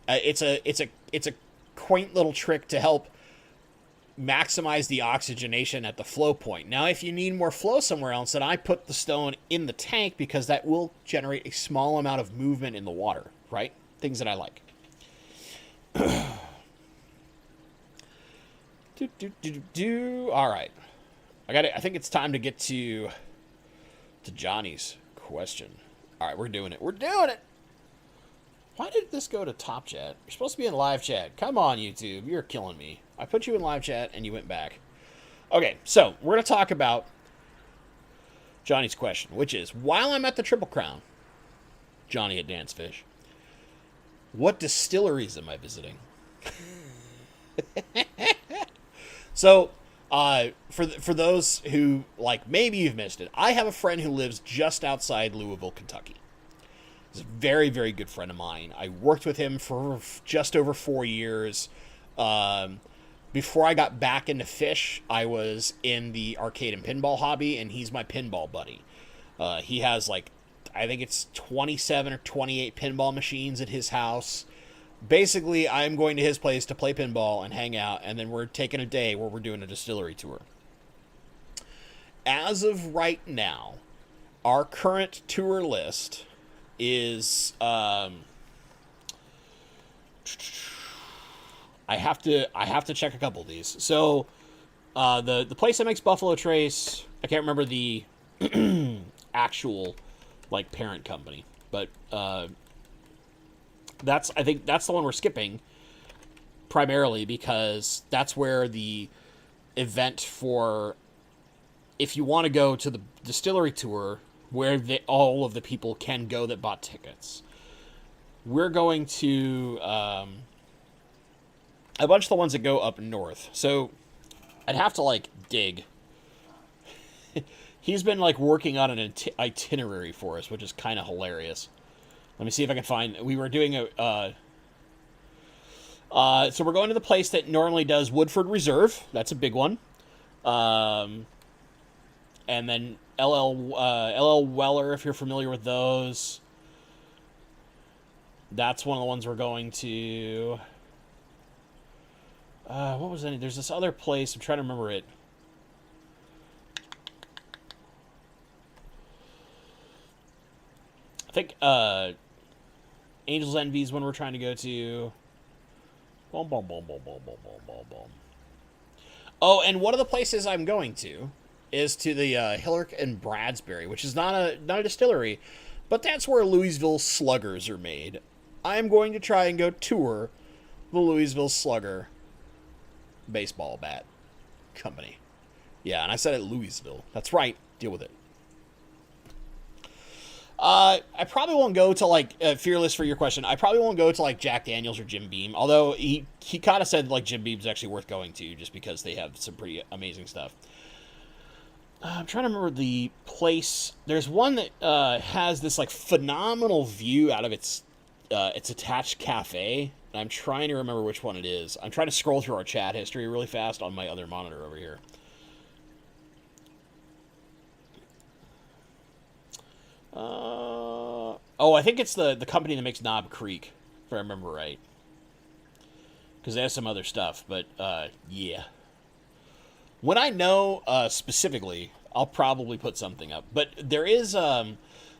It's a quaint little trick to help maximize the oxygenation at the flow point. Now, if you need more flow somewhere else, then I put the stone in the tank because that will generate a small amount of movement in the water, right? Things that I like. All right. I think it's time to get to Johnny's question. All right, we're doing it. We're doing it. Why did this go to top chat? You're supposed to be in live chat. Come on, YouTube. You're killing me. I put you in live chat, and you went back. Okay, so we're going to talk about Johnny's question, which is, while I'm at the Triple Crown, Johnny at Dancefish, what distilleries am I visiting? So, for those who, like, maybe you've missed it, I have a friend who lives just outside Louisville, Kentucky. He's a very, very good friend of mine. I worked with him for just over 4 years. Before I got back into fish, I was in the arcade and pinball hobby, and he's my pinball buddy. He has, like, I think it's 27 or 28 pinball machines at his house. Basically, I'm going to his place to play pinball and hang out, and then we're taking a day where we're doing a distillery tour. As of right now, our current tour list is I have to check a couple of these. So the place that makes Buffalo Trace, I can't remember the actual, like, parent company, but I think that's the one we're skipping primarily because that's where the event for, if you want to go to the distillery tour, where all of the people can go that bought tickets. We're going to a bunch of the ones that go up north. So I'd have to, like, dig. He's been, like, working on an itinerary for us, which is kind of hilarious. Let me see if I can find... We were doing So we're going to the place that normally does Woodford Reserve. That's a big one. And then LL Weller, if you're familiar with those. That's one of the ones we're going to. What was it? There's this other place. I'm trying to remember it. I think Angel's Envy is one we're trying to go to. Boom, boom, boom, boom, boom, boom, boom, boom, boom. Oh, and one of the places I'm going to is to the Hillerk and Bradsbury, which is not a distillery, but that's where Louisville Sluggers are made. I'm going to try and go tour the Louisville Slugger baseball bat company. Yeah, and I said it Louisville. That's right. Deal with it. I probably won't go to, like, Fearless for your question. I probably won't go to, like, Jack Daniels or Jim Beam. Although he kind of said, like, Jim Beam's actually worth going to just because they have some pretty amazing stuff. I'm trying to remember the place. There's one that has this, like, phenomenal view out of its attached cafe. And I'm trying to remember which one it is. I'm trying to scroll through our chat history really fast on my other monitor over here. I think it's the company that makes Knob Creek, if I remember right. Because they have some other stuff, but yeah. When I know specifically, I'll probably put something up. But there's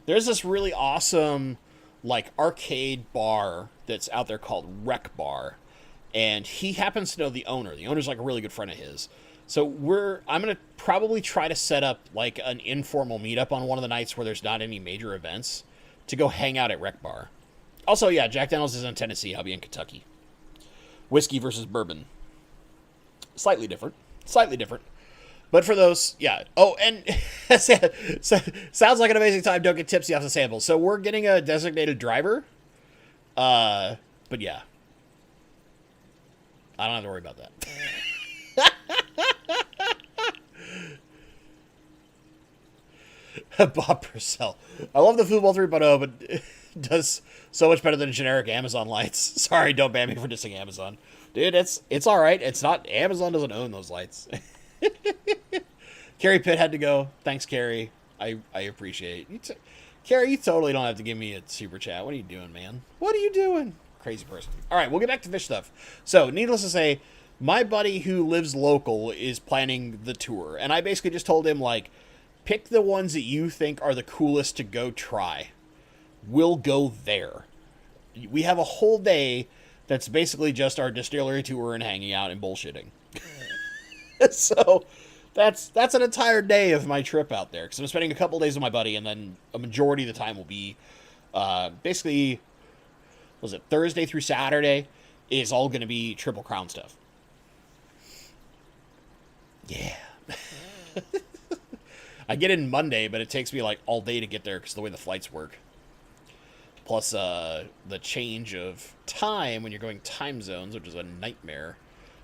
this really awesome, like, arcade bar that's out there called Rec Bar, and he happens to know the owner. The owner's like a really good friend of his. So I'm going to probably try to set up, like, an informal meetup on one of the nights where there's not any major events to go hang out at Rec Bar. Also, yeah, Jack Daniels is in Tennessee. I'll be in Kentucky. Whiskey versus bourbon. Slightly different. But for those, yeah. Oh, and sounds like an amazing time. Don't get tipsy off the samples. So we're getting a designated driver. But yeah. I don't have to worry about that. Bob Purcell. I love the Football 3.0, but it does so much better than generic Amazon lights. Sorry, don't ban me for dissing Amazon. Dude, it's alright. It's not, Amazon doesn't own those lights. Carrie Pitt had to go. Thanks, Carrie. I appreciate it. Carrie, you totally don't have to give me a super chat. What are you doing, man? What are you doing? Crazy person. Alright, we'll get back to fish stuff. So, needless to say, my buddy who lives local is planning the tour. And I basically just told him, like, pick the ones that you think are the coolest to go try. We'll go there. We have a whole day that's basically just our distillery tour and hanging out and bullshitting. So that's an entire day of my trip out there. Because I'm spending a couple days with my buddy, and then a majority of the time will be basically, was it Thursday through Saturday, is all going to be Triple Crown stuff. Yeah. I get in Monday, but it takes me like all day to get there because of the way the flights work. Plus the change of time when you're going time zones, which is a nightmare.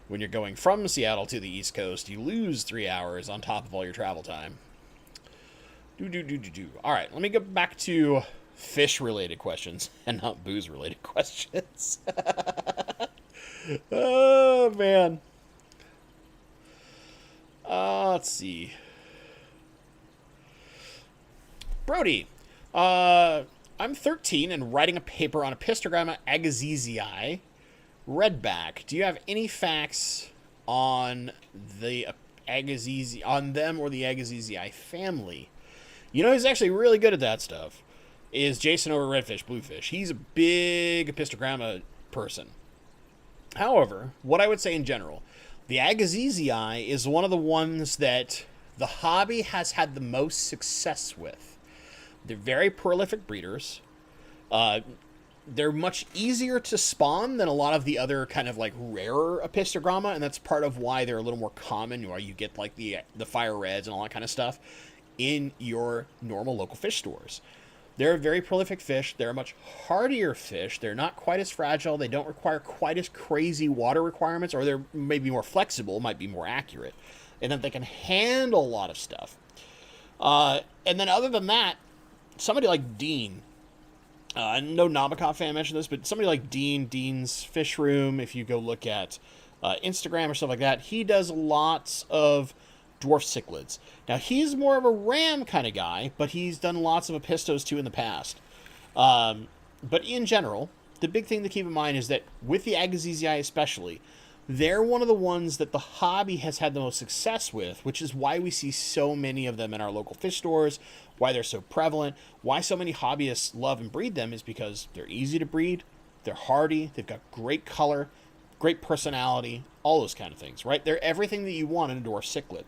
When you're going from Seattle to the East Coast, you lose 3 hours on top of all your travel time. All right, let me get back to fish-related questions and not booze-related questions. Oh, man. Let's see. Brody, I'm 13 and writing a paper on Apistogramma agassizii redback. Do you have any facts on the Agassizi, on them or the Agassizii family? You know who's actually really good at that stuff is Jason over Redfish Bluefish. He's a big Apistogramma person. However, what I would say in general, the Agassizii is one of the ones that the hobby has had the most success with. They're very prolific breeders. They're much easier to spawn than a lot of the other kind of like rarer Apistogramma, and that's part of why they're a little more common, why you get like the fire reds and all that kind of stuff in your normal local fish stores. They're a very prolific fish. They're a much hardier fish. They're not quite as fragile. They don't require quite as crazy water requirements, or they're maybe more flexible, might be more accurate, and then they can handle a lot of stuff. And then other than that, somebody like Dean, No Nabokov fan mentioned this, but somebody like Dean's Fish Room, if you go look at Instagram or stuff like that, he does lots of dwarf cichlids. Now, he's more of a ram kind of guy, but he's done lots of apistos too in the past. But in general, the big thing to keep in mind is that with the Agassizi especially, they're one of the ones that the hobby has had the most success with, which is why we see so many of them in our local fish stores, why they're so prevalent, why so many hobbyists love and breed them is because they're easy to breed, they're hardy, they've got great color, great personality, all those kind of things, right? They're everything that you want in a dwarf cichlid.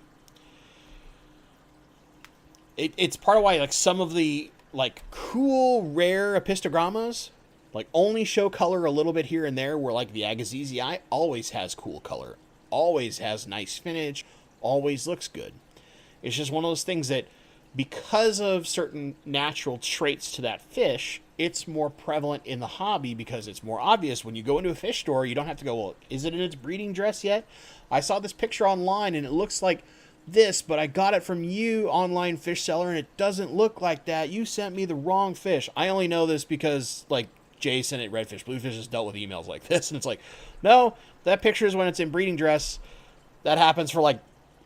It's part of why like some of the like cool rare apistogrammas like only show color a little bit here and there, where like the Agassizi always has cool color, always has nice finish, always looks good. It's just one of those things that because of certain natural traits to that fish, it's more prevalent in the hobby because it's more obvious. When you go into a fish store, you don't have to go, well, is it in its breeding dress yet? I saw this picture online and it looks like this, but I got it from you, online fish seller, and it doesn't look like that. You sent me the wrong fish. I only know this because like Jason at Redfish Bluefish has dealt with emails like this, and it's like, no, that picture is when it's in breeding dress. That happens for like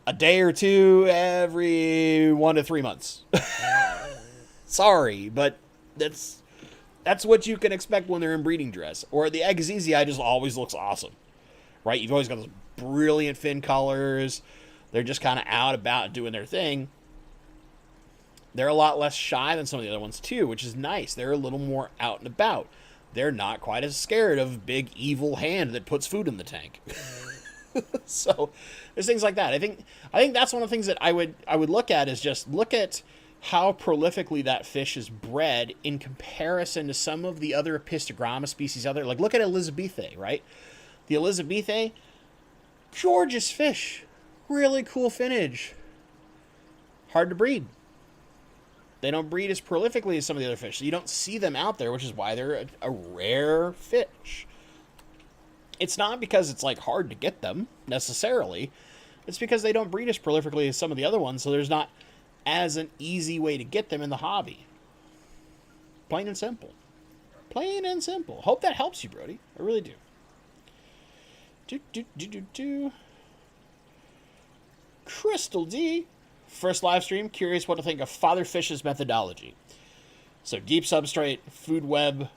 a day or two every 1 to 3 months. Sorry, but that's what you can expect when they're in breeding dress. Or the Agassizi just always looks awesome, right? You've always got those brilliant fin colors. They're just kind of out about doing their thing. They're a lot less shy than some of the other ones too, which is nice. They're a little more out and about. They're not quite as scared of big evil hand that puts food in the tank. So there's things like that. I think that's one of the things that I would look at is just look at how prolifically that fish is bred in comparison to some of the other apistogramma species out there. Like look at Elizabethae, right? The Elizabethae, gorgeous fish, really cool finnage, hard to breed. They don't breed as prolifically as some of the other fish, so you don't see them out there, which is why they're a rare fish. It's not because it's like hard to get them necessarily. It's because they don't breed as prolifically as some of the other ones, so there's not as an easy way to get them in the hobby. Plain and simple. Plain and simple. Hope that helps you, Brody. I really do. Crystal D. First live stream, curious what to think of Father Fish's methodology. So deep substrate, food web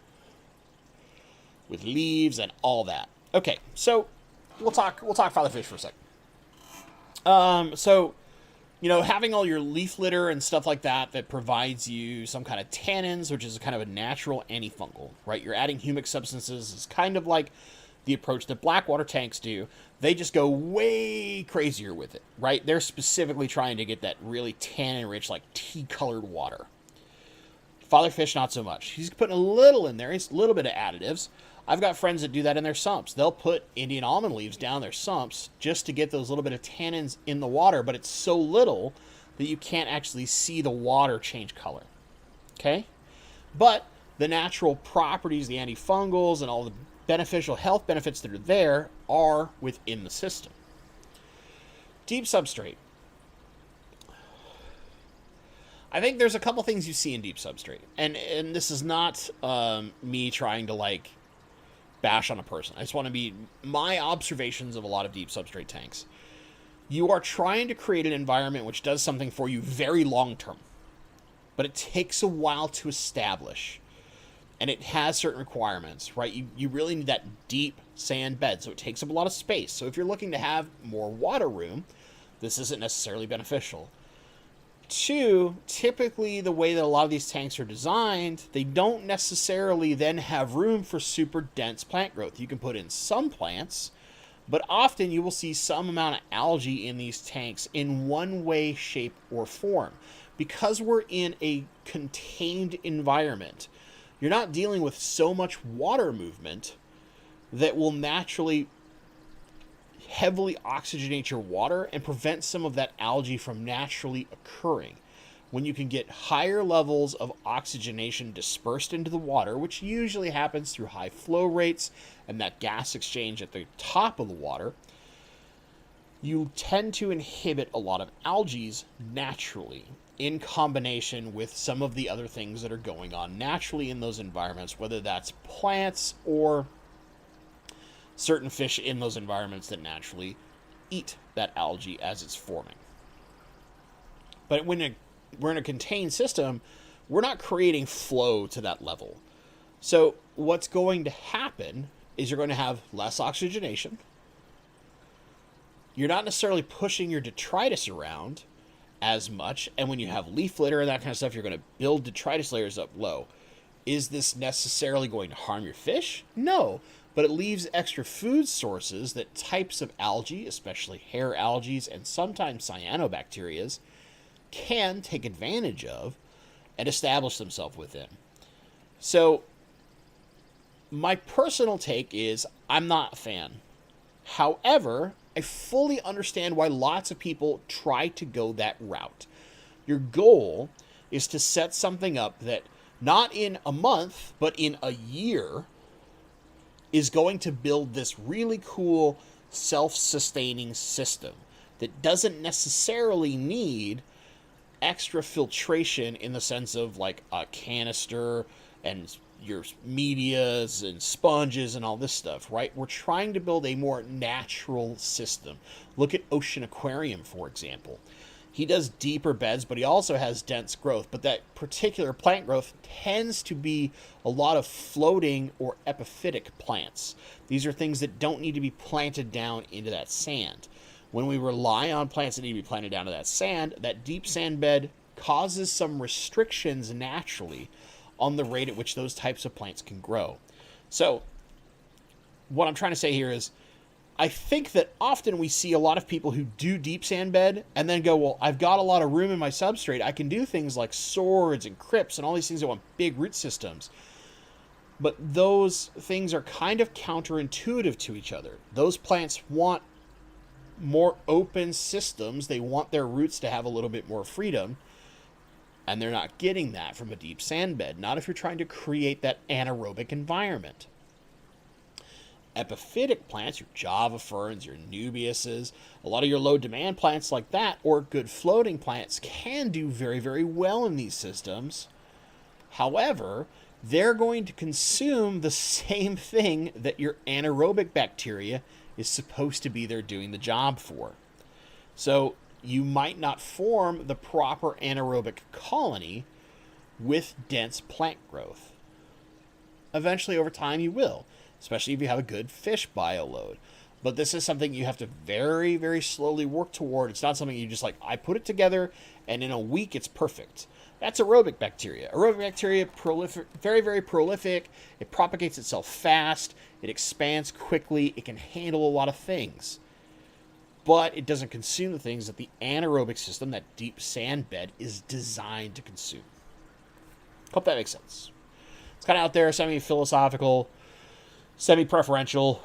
with leaves and all that. Okay, so we'll talk Father Fish for a second. So, you know, having all your leaf litter and stuff like that provides you some kind of tannins, which is kind of a natural antifungal, right? You're adding humic substances. It's kind of like the approach that blackwater tanks do. They just go way crazier with it, right? They're specifically trying to get that really tannin-rich, like tea-colored water. Father Fish, not so much. He's putting a little in there. He's a little bit of additives. I've got friends that do that in their sumps. They'll put Indian almond leaves down their sumps just to get those little bit of tannins in the water, but it's so little that you can't actually see the water change color. Okay? But the natural properties, the antifungals, and all the beneficial health benefits that are there are within the system. Deep substrate. I think there's a couple things you see in deep substrate, and this is not me trying to like bash on a person. I just want to be my observations of a lot of deep substrate tanks. You are trying to create an environment which does something for you very long term, but it takes a while to establish. And it has certain requirements, right? You really need that deep sand bed, so it takes up a lot of space. So if you're looking to have more water room, this isn't necessarily beneficial. 2, typically the way that a lot of these tanks are designed, they don't necessarily then have room for super dense plant growth. You can put in some plants, but often you will see some amount of algae in these tanks in one way, shape, or form. Because we're in a contained environment, you're not dealing with so much water movement that will naturally heavily oxygenate your water and prevent some of that algae from naturally occurring. When you can get higher levels of oxygenation dispersed into the water, which usually happens through high flow rates and that gas exchange at the top of the water, you tend to inhibit a lot of algae naturally. in combination with some of the other things that are going on naturally in those environments, whether that's plants or certain fish in those environments that naturally eat that algae as it's forming. But when we're in a contained system, we're not creating flow to that level. So what's going to happen is you're going to have less oxygenation. You're not necessarily pushing your detritus around as much, and when you have leaf litter and that kind of stuff, you're going to build detritus layers up low. Is this necessarily going to harm your fish? No, but it leaves extra food sources that types of algae, especially hair algae and sometimes cyanobacterias, can take advantage of and establish themselves within. So my personal take is I'm not a fan. However, I fully understand why lots of people try to go that route. Your goal is to set something up that not in a month, but in a year is going to build this really cool self-sustaining system that doesn't necessarily need extra filtration in the sense of like a canister and your medias and sponges and all this stuff, right? We're trying to build a more natural system. Look at Ocean Aquarium, for example. He does deeper beds, but he also has dense growth. But that particular plant growth tends to be a lot of floating or epiphytic plants. These are things that don't need to be planted down into that sand. When we rely on plants that need to be planted down to that sand, that deep sand bed causes some restrictions naturally on the rate at which those types of plants can grow. So what I'm trying to say here is I think that often we see a lot of people who do deep sand bed and then go, well, I've got a lot of room in my substrate. I can do things like swords and crypts and all these things that want big root systems. But those things are kind of counterintuitive to each other. Those plants want more open systems. They want their roots to have a little bit more freedom. And they're not getting that from a deep sand bed. Not if you're trying to create that anaerobic environment. Epiphytic plants, your Java ferns, your Nubiuses, a lot of your low demand plants like that, or good floating plants can do very, very well in these systems. However, they're going to consume the same thing that your anaerobic bacteria is supposed to be there doing the job for. So you might not form the proper anaerobic colony with dense plant growth. Eventually, over time, you will, especially if you have a good fish bioload. But this is something you have to very, very slowly work toward. It's not something you just like, I put it together, and in a week it's perfect. That's aerobic bacteria. Aerobic bacteria, very, very prolific. It propagates itself fast. It expands quickly. It can handle a lot of things. But it doesn't consume the things that the anaerobic system, that deep sand bed, is designed to consume. Hope that makes sense. It's kind of out there, semi-philosophical, semi-preferential.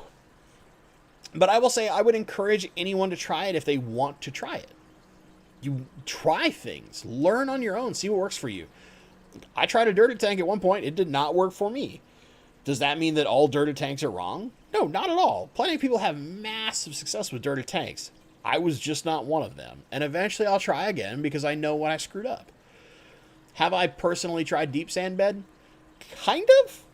But I will say I would encourage anyone to try it if they want to try it. You try things. Learn on your own. See what works for you. I tried a dirty tank at one point. It did not work for me. Does that mean that all dirty tanks are wrong? No, not at all. Plenty of people have massive success with dirty tanks. I was just not one of them. And eventually I'll try again because I know when I screwed up. Have I personally tried deep sand bed? Kind of.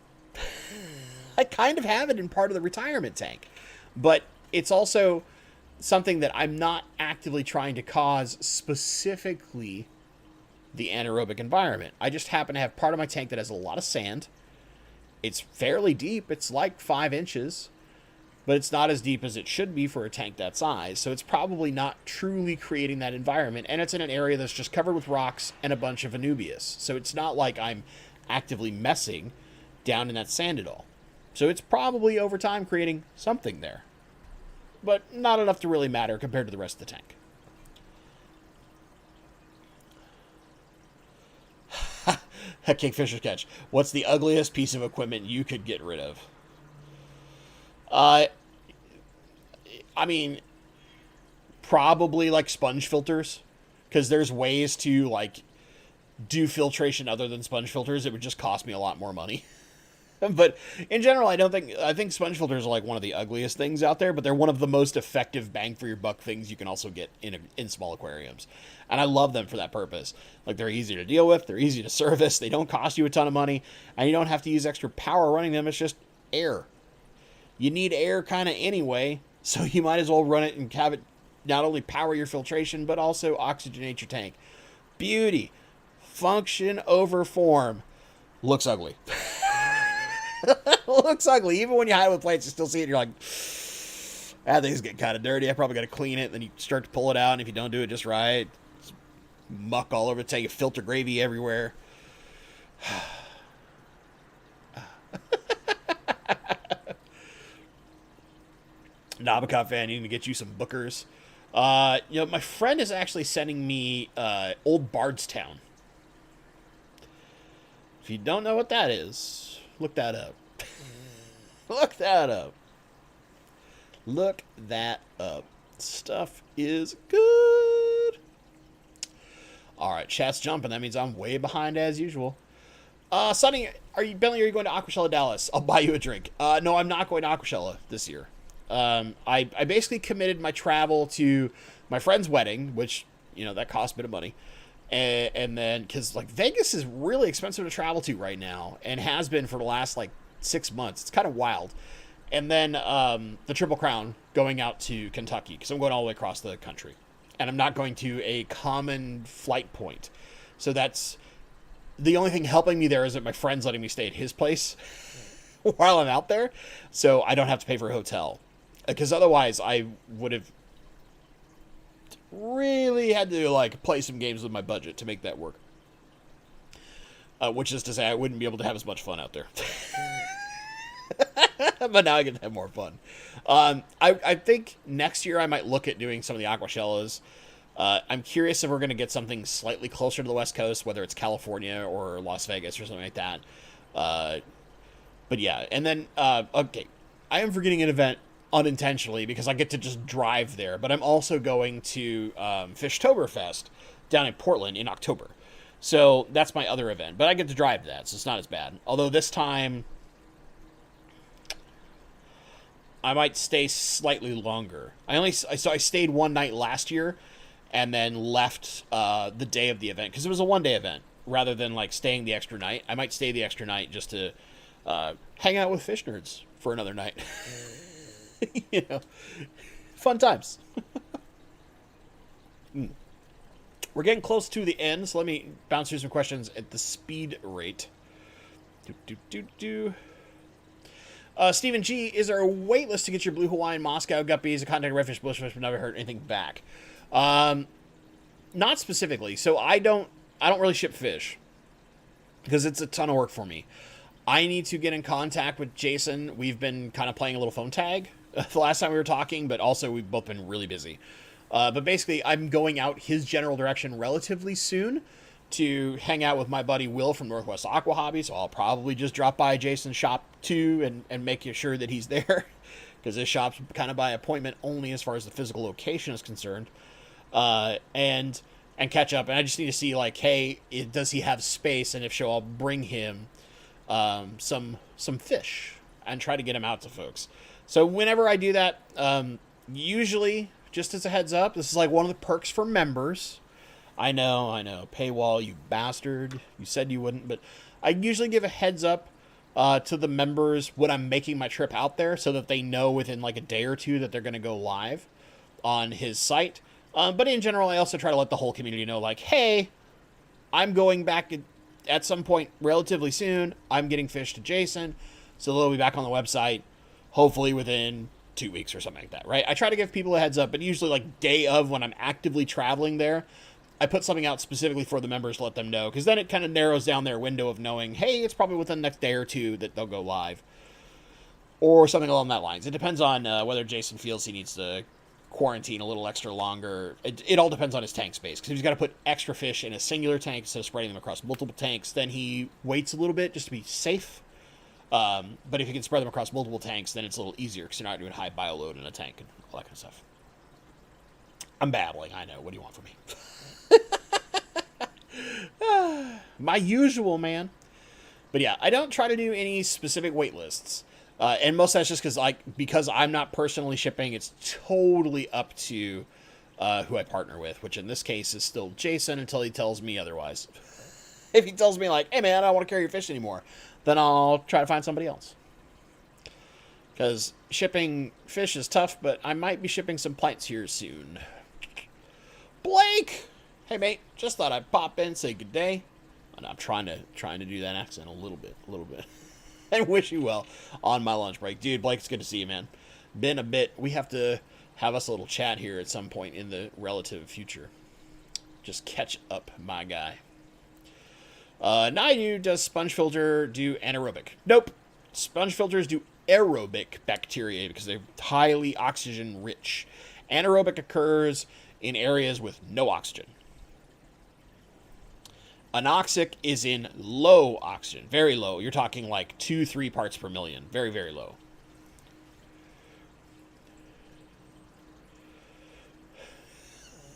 I kind of have it in part of the retirement tank. But it's also something that I'm not actively trying to cause specifically the anaerobic environment. I just happen to have part of my tank that has a lot of sand. It's fairly deep. It's like 5 inches, but it's not as deep as it should be for a tank that size. So it's probably not truly creating that environment. And it's in an area that's just covered with rocks and a bunch of Anubias. So it's not like I'm actively messing down in that sand at all. So it's probably over time creating something there, but not enough to really matter compared to the rest of the tank. A Kingfisher's catch. What's the ugliest piece of equipment you could get rid of? I mean, probably like sponge filters, because there's ways to like do filtration other than sponge filters. It would just cost me a lot more money. But in general, I think sponge filters are like one of the ugliest things out there, but they're one of the most effective bang for your buck things you can also get in small aquariums. And I love them for that purpose. Like, they're easy to deal with, they're easy to service, they don't cost you a ton of money, and you don't have to use extra power running them. It's just air. You need air kind of anyway, so you might as well run it and have it not only power your filtration, but also oxygenate your tank. Beauty. Function over form. Looks ugly. Looks ugly. Even when you hide it with plates, you still see it. You're like, that thing's getting kind of dirty. I probably got to clean it. Then you start to pull it out, and if you don't do it just right, it's muck all over the tank. Filter gravy everywhere. Nabokov fan, you need to get you some bookers. My friend is actually sending me Old Bardstown. If you don't know what that is, look that up. Look that up. Look that up. Stuff is good. All right, chat's jumping. That means I'm way behind as usual. Sonny, Bentley, are you going to Aquashella Dallas? I'll buy you a drink. No, I'm not going to Aquashella this year. I basically committed my travel to my friend's wedding, which, that costs a bit of money. And then, because, Vegas is really expensive to travel to right now, and has been for the last, 6 months. It's kind of wild. And then the Triple Crown going out to Kentucky, because I'm going all the way across the country. And I'm not going to a common flight point. So that's the only thing helping me there is that my friend's letting me stay at his place while I'm out there. So I don't have to pay for a hotel. Because otherwise I would have really had to play some games with my budget to make that work. Which is to say I wouldn't be able to have as much fun out there. But now I get to have more fun. I think next year I might look at doing some of the Aquashellas. I'm curious if we're going to get something slightly closer to the West Coast, whether it's California or Las Vegas or something like that. But yeah, and then, okay, I am forgetting an event unintentionally because I get to just drive there, but I'm also going to Fishtoberfest down in Portland in October. So that's my other event, but I get to drive to that, so it's not as bad. Although this time I might stay slightly longer. I stayed one night last year and then left the day of the event because it was a one-day event rather than staying the extra night. I might stay the extra night just to hang out with fish nerds for another night. Fun times. We're getting close to the end, so let me bounce through some questions at the speed rate. Stephen G, is there a wait list to get your blue Hawaiian Moscow guppies, a contact redfish, bushfish, but never heard anything back? Not specifically. So I don't really ship fish because it's a ton of work for me. I need to get in contact with Jason. We've been kind of playing a little phone tag the last time we were talking, but also we've both been really busy. But basically, I'm going out his general direction relatively soon to hang out with my buddy Will from Northwest Aqua Hobby, so I'll probably just drop by Jason's shop too and make sure that he's there, because his shop's kind of by appointment only as far as the physical location is concerned, and catch up. And I just need to see, hey, does he have space, and if so, I'll bring him some fish and try to get him out to folks. So whenever I do that, usually, just as a heads up, this is one of the perks for members. I know, paywall, you bastard. You said you wouldn't, but I usually give a heads up to the members when I'm making my trip out there so that they know within a day or two that they're going to go live on his site. But in general, I also try to let the whole community know, hey, I'm going back at some point relatively soon. I'm getting fish to Jason, so they'll be back on the website, hopefully within 2 weeks or something like that, right? I try to give people a heads up, but usually day of when I'm actively traveling there, I put something out specifically for the members to let them know, because then it kind of narrows down their window of knowing, hey, it's probably within the next day or two that they'll go live, or something along that lines. It depends on whether Jason feels he needs to quarantine a little extra longer. It all depends on his tank space, because if he's got to put extra fish in a singular tank instead of spreading them across multiple tanks, then he waits a little bit just to be safe. But if you can spread them across multiple tanks, then it's a little easier because you're not doing high bio load in a tank and all that kind of stuff. I'm babbling, I know. What do you want from me? My usual, man. But yeah, I don't try to do any specific wait lists. And most of that's just because I'm not personally shipping, it's totally up to who I partner with, which in this case is still Jason until he tells me otherwise. If he tells me like, hey man, I don't want to carry your fish anymore, then I'll try to find somebody else. Because shipping fish is tough, but I might be shipping some plants here soon. Blake! Hey mate, just thought I'd pop in, say good day. And I'm trying to do that accent a little bit. And wish you well on my lunch break. Dude, Blake, it's good to see you, man. Been a bit. We have to have us a little chat here at some point in the relative future. Just catch up, my guy. Naidu, does sponge filter do anaerobic? Nope. Sponge filters do aerobic bacteria because they're highly oxygen rich. Anaerobic occurs in areas with no oxygen. Anoxic is in low oxygen, very low. You're talking like 2-3 parts per million. Very, very low.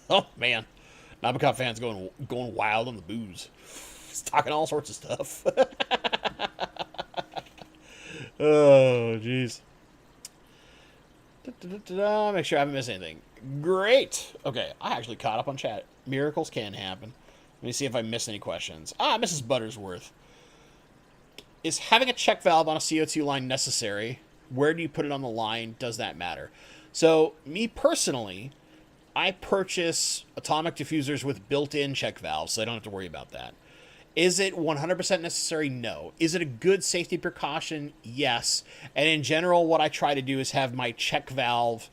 Oh, man. Nabokov fans going wild on the booze. He's talking all sorts of stuff. Oh, jeez. Make sure I haven't missed anything. Great. Okay, I actually caught up on chat. Miracles can happen. Let me see if I missed any questions. Mrs. Buttersworth. Is having a check valve on a CO2 line necessary? Where do you put it on the line? Does that matter? So, me personally, I purchase atomic diffusers with built-in check valves, so I don't have to worry about that. Is it 100% necessary? No. Is it a good safety precaution? Yes. And in general, what I try to do is have my check valve...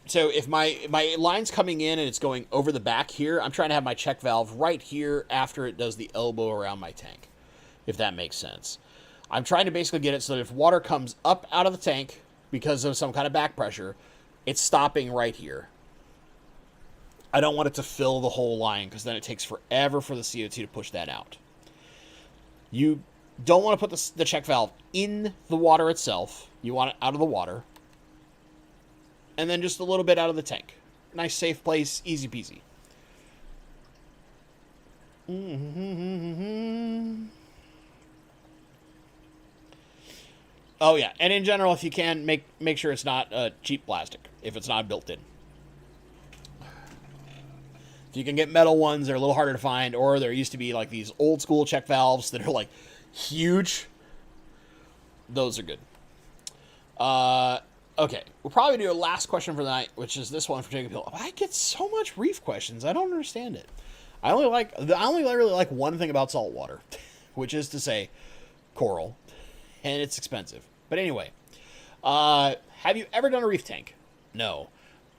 So if my line's coming in and it's going over the back here, I'm trying to have my check valve right here after it does the elbow around my tank, if that makes sense. I'm trying to basically get it so that if water comes up out of the tank because of some kind of back pressure, it's stopping right here. I don't want it to fill the whole line because then it takes forever for the CO2 to push that out. You don't want to put the check valve in the water itself. You want it out of the water. And then just a little bit out of the tank. Nice, safe place, easy peasy. Oh yeah, and in general, if you can, make sure it's not cheap plastic, if it's not built in. If you can get metal ones, they're a little harder to find, or there used to be like these old school check valves that are like huge. Those are good. Okay, we'll probably do a last question for the night, which is this one from Jacob Hill. I get so much reef questions. I don't understand it. I only really like one thing about salt water, which is to say coral, and it's expensive. But anyway, have you ever done a reef tank? No.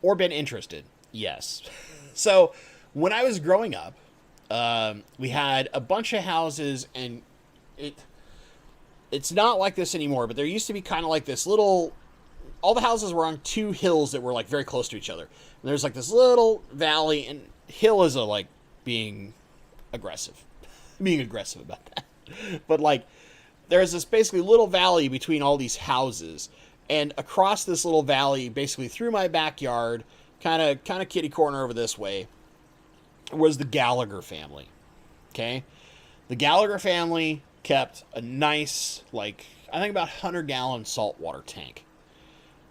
Or been interested? Yes. So when I was growing up, we had a bunch of houses, and it's not like this anymore, but there used to be kind of like this little... All the houses were on two hills that were like very close to each other. And there's like this little valley, and hill is like being aggressive. Being aggressive about that. But like there's this basically little valley between all these houses, and across this little valley, basically through my backyard, kind of kitty corner over this way, was the Gallagher family. Okay? The Gallagher family kept a nice, like, I think about 100-gallon saltwater tank.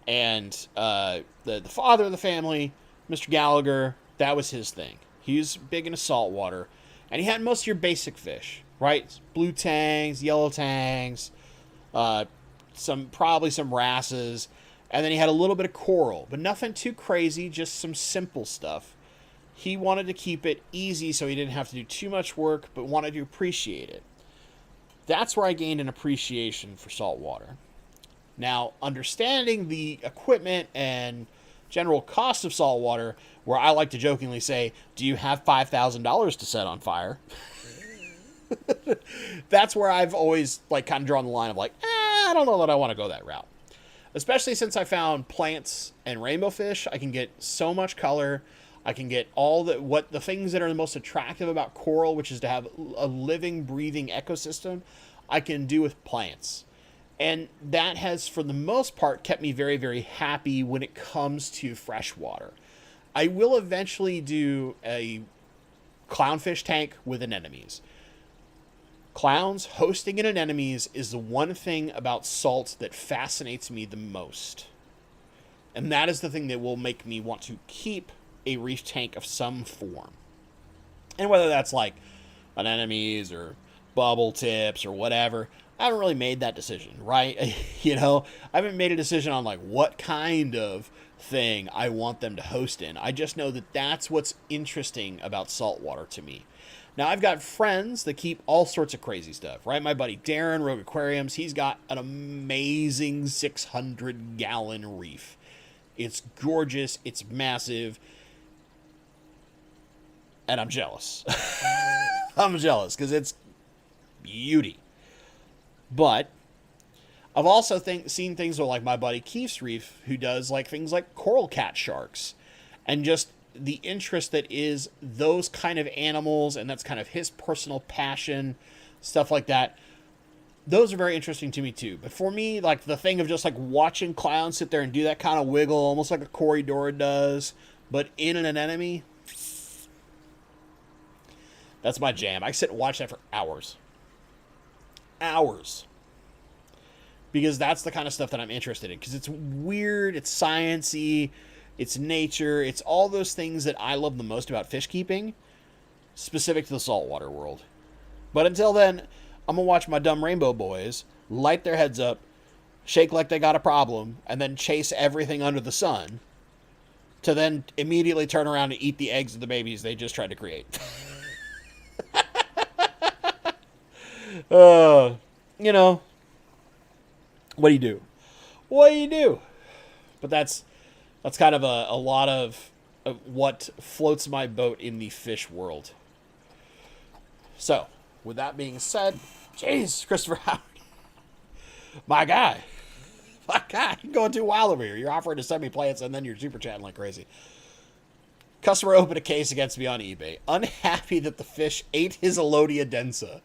And the father of the family, Mr. Gallagher, that was his thing. He was big into saltwater. And he had most of your basic fish, right? Blue tangs, yellow tangs, probably some wrasses. And then he had a little bit of coral, but nothing too crazy, just some simple stuff. He wanted to keep it easy so he didn't have to do too much work, but wanted to appreciate it. That's where I gained an appreciation for saltwater. Now, understanding the equipment and general cost of saltwater, where I like to jokingly say, do you have $5,000 to set on fire? That's where I've always like kind of drawn the line of like, I don't know that I want to go that route. Especially since I found plants and rainbow fish, I can get so much color. I can get all the things that are the most attractive about coral, which is to have a living, breathing ecosystem, I can do with plants. And that has, for the most part, kept me very, very happy when it comes to freshwater. I will eventually do a clownfish tank with anemones. Clowns hosting in anemones is the one thing about salt that fascinates me the most. And that is the thing that will make me want to keep a reef tank of some form. And whether that's like anemones or bubble tips or whatever, I haven't really made that decision, right? You know, I haven't made a decision on like what kind of thing I want them to host in. I just know that that's what's interesting about saltwater to me. Now, I've got friends that keep all sorts of crazy stuff, right? My buddy Darren, Rogue Aquariums, he's got an amazing 600-gallon reef. It's gorgeous. It's massive. And I'm jealous. I'm jealous because it's beauty. But I've also seen things with like my buddy Keith's Reef, who does like things like coral cat sharks, and just the interest that is those kind of animals, and that's kind of his personal passion, stuff like that. Those are very interesting to me too. But for me, like the thing of just like watching clowns sit there and do that kind of wiggle, almost like a Corridora does, but in an anemone, that's my jam. I sit and watch that for hours. Hours. Because that's the kind of stuff that I'm interested in. Because it's weird, it's science-y, it's nature, it's all those things that I love the most about fish keeping, specific to the saltwater world. But until then, I'm going to watch my dumb rainbow boys light their heads up, shake like they got a problem, and then chase everything under the sun, to then immediately turn around and eat the eggs of the babies they just tried to create. You know, what do you do? What do you do? But that's kind of a lot of what floats my boat in the fish world. So, with that being said, jeez, Christopher Howard, my guy, you're going too wild over here. You're offering to send me plants and then you're super chatting like crazy. Customer opened a case against me on eBay, unhappy that the fish ate his Alodia densa.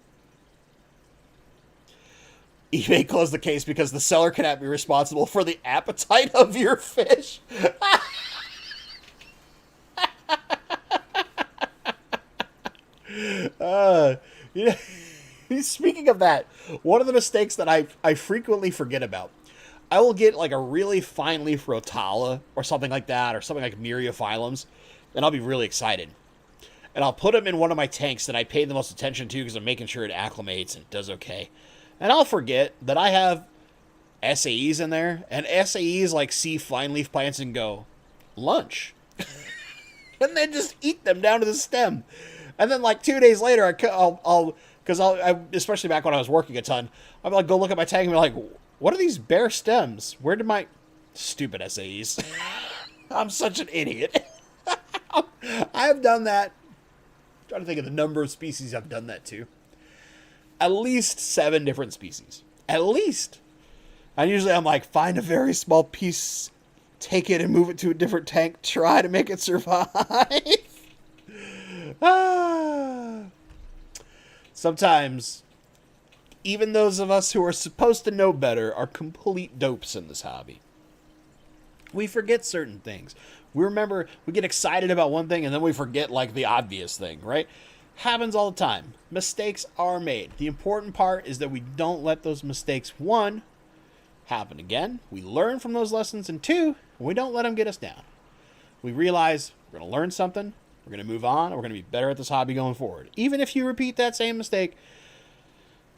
eBay closed the case because the seller cannot be responsible for the appetite of your fish. You know, speaking of that, one of the mistakes that I frequently forget about, I will get like a really fine leaf rotala or something like that, or something like myriophyllums, and I'll be really excited. And I'll put them in one of my tanks that I pay the most attention to because I'm making sure it acclimates and it does okay. And I'll forget that I have SAEs in there, and SAEs like see fine leaf plants and go, lunch. And then just eat them down to the stem. And then like 2 days later, I'll especially back when I was working a ton, I'm like, go look at my tank and be like, what are these bare stems? Where did my stupid SAEs? I'm such an idiot. I have done that. I'm trying to think of the number of species I've done that to. At least 7 different species. At least. And usually I'm like, find a very small piece, take it and move it to a different tank, try to make it survive. Sometimes, even those of us who are supposed to know better are complete dopes in this hobby. We forget certain things. We get excited about one thing and then we forget like the obvious thing, right? Happens all the time. Mistakes are made. The important part is that we don't let those mistakes, 1, happen again. We learn from those lessons, and 2, we don't let them get us down. We realize we're going to learn something, we're going to move on, and we're going to be better at this hobby going forward. Even if you repeat that same mistake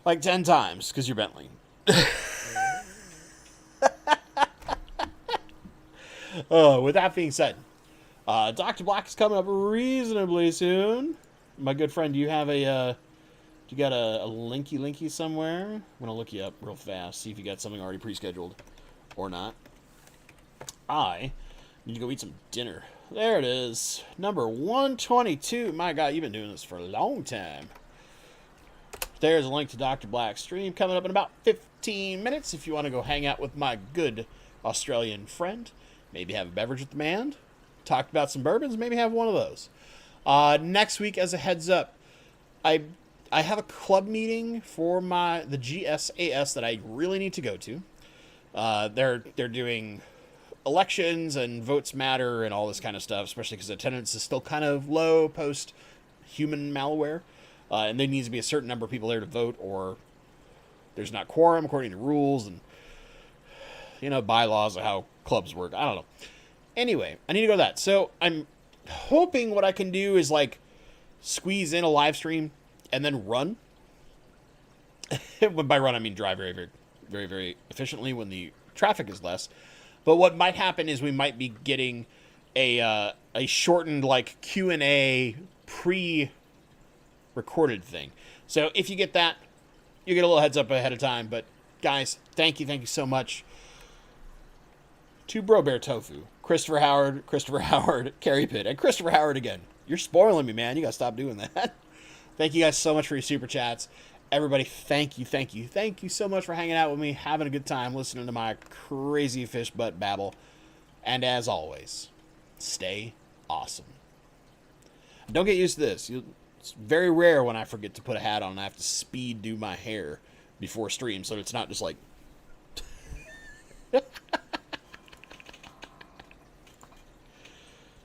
like 10 times, because you're Bentley. With that being said, Dr. Black is coming up reasonably soon. My good friend, do you got a linky somewhere? I'm going to look you up real fast, see if you got something already pre-scheduled or not. I need to go eat some dinner. There it is. Number 122. My God, you've been doing this for a long time. There's a link to Dr. Black's stream coming up in about 15 minutes if you want to go hang out with my good Australian friend. Maybe have a beverage with the man. Talked about some bourbons. Maybe have one of those. Next week, as a heads up, I have a club meeting for the GSAS that I really need to go to. They're doing elections and votes matter and all this kind of stuff, especially because attendance is still kind of low post human malware. and there needs to be a certain number of people there to vote, or there's not quorum according to rules and bylaws of how clubs work. I don't know. Anyway, I need to go to that. So I'm hoping what I can do is like squeeze in a live stream and then run. By run, I mean drive very, very, very, very efficiently when the traffic is less. But what might happen is we might be getting a shortened like Q&A pre-recorded thing. So if you get that, you get a little heads up ahead of time. But guys, thank you so much to Bro Bear Tofu, Christopher Howard, Carrie Pitt, and Christopher Howard again. You're spoiling me, man. You gotta stop doing that. Thank you guys so much for your super chats. Everybody, thank you so much for hanging out with me, having a good time, listening to my crazy fish butt babble. And as always, stay awesome. Don't get used to this. It's very rare when I forget to put a hat on and I have to speed do my hair before stream, so it's not just like...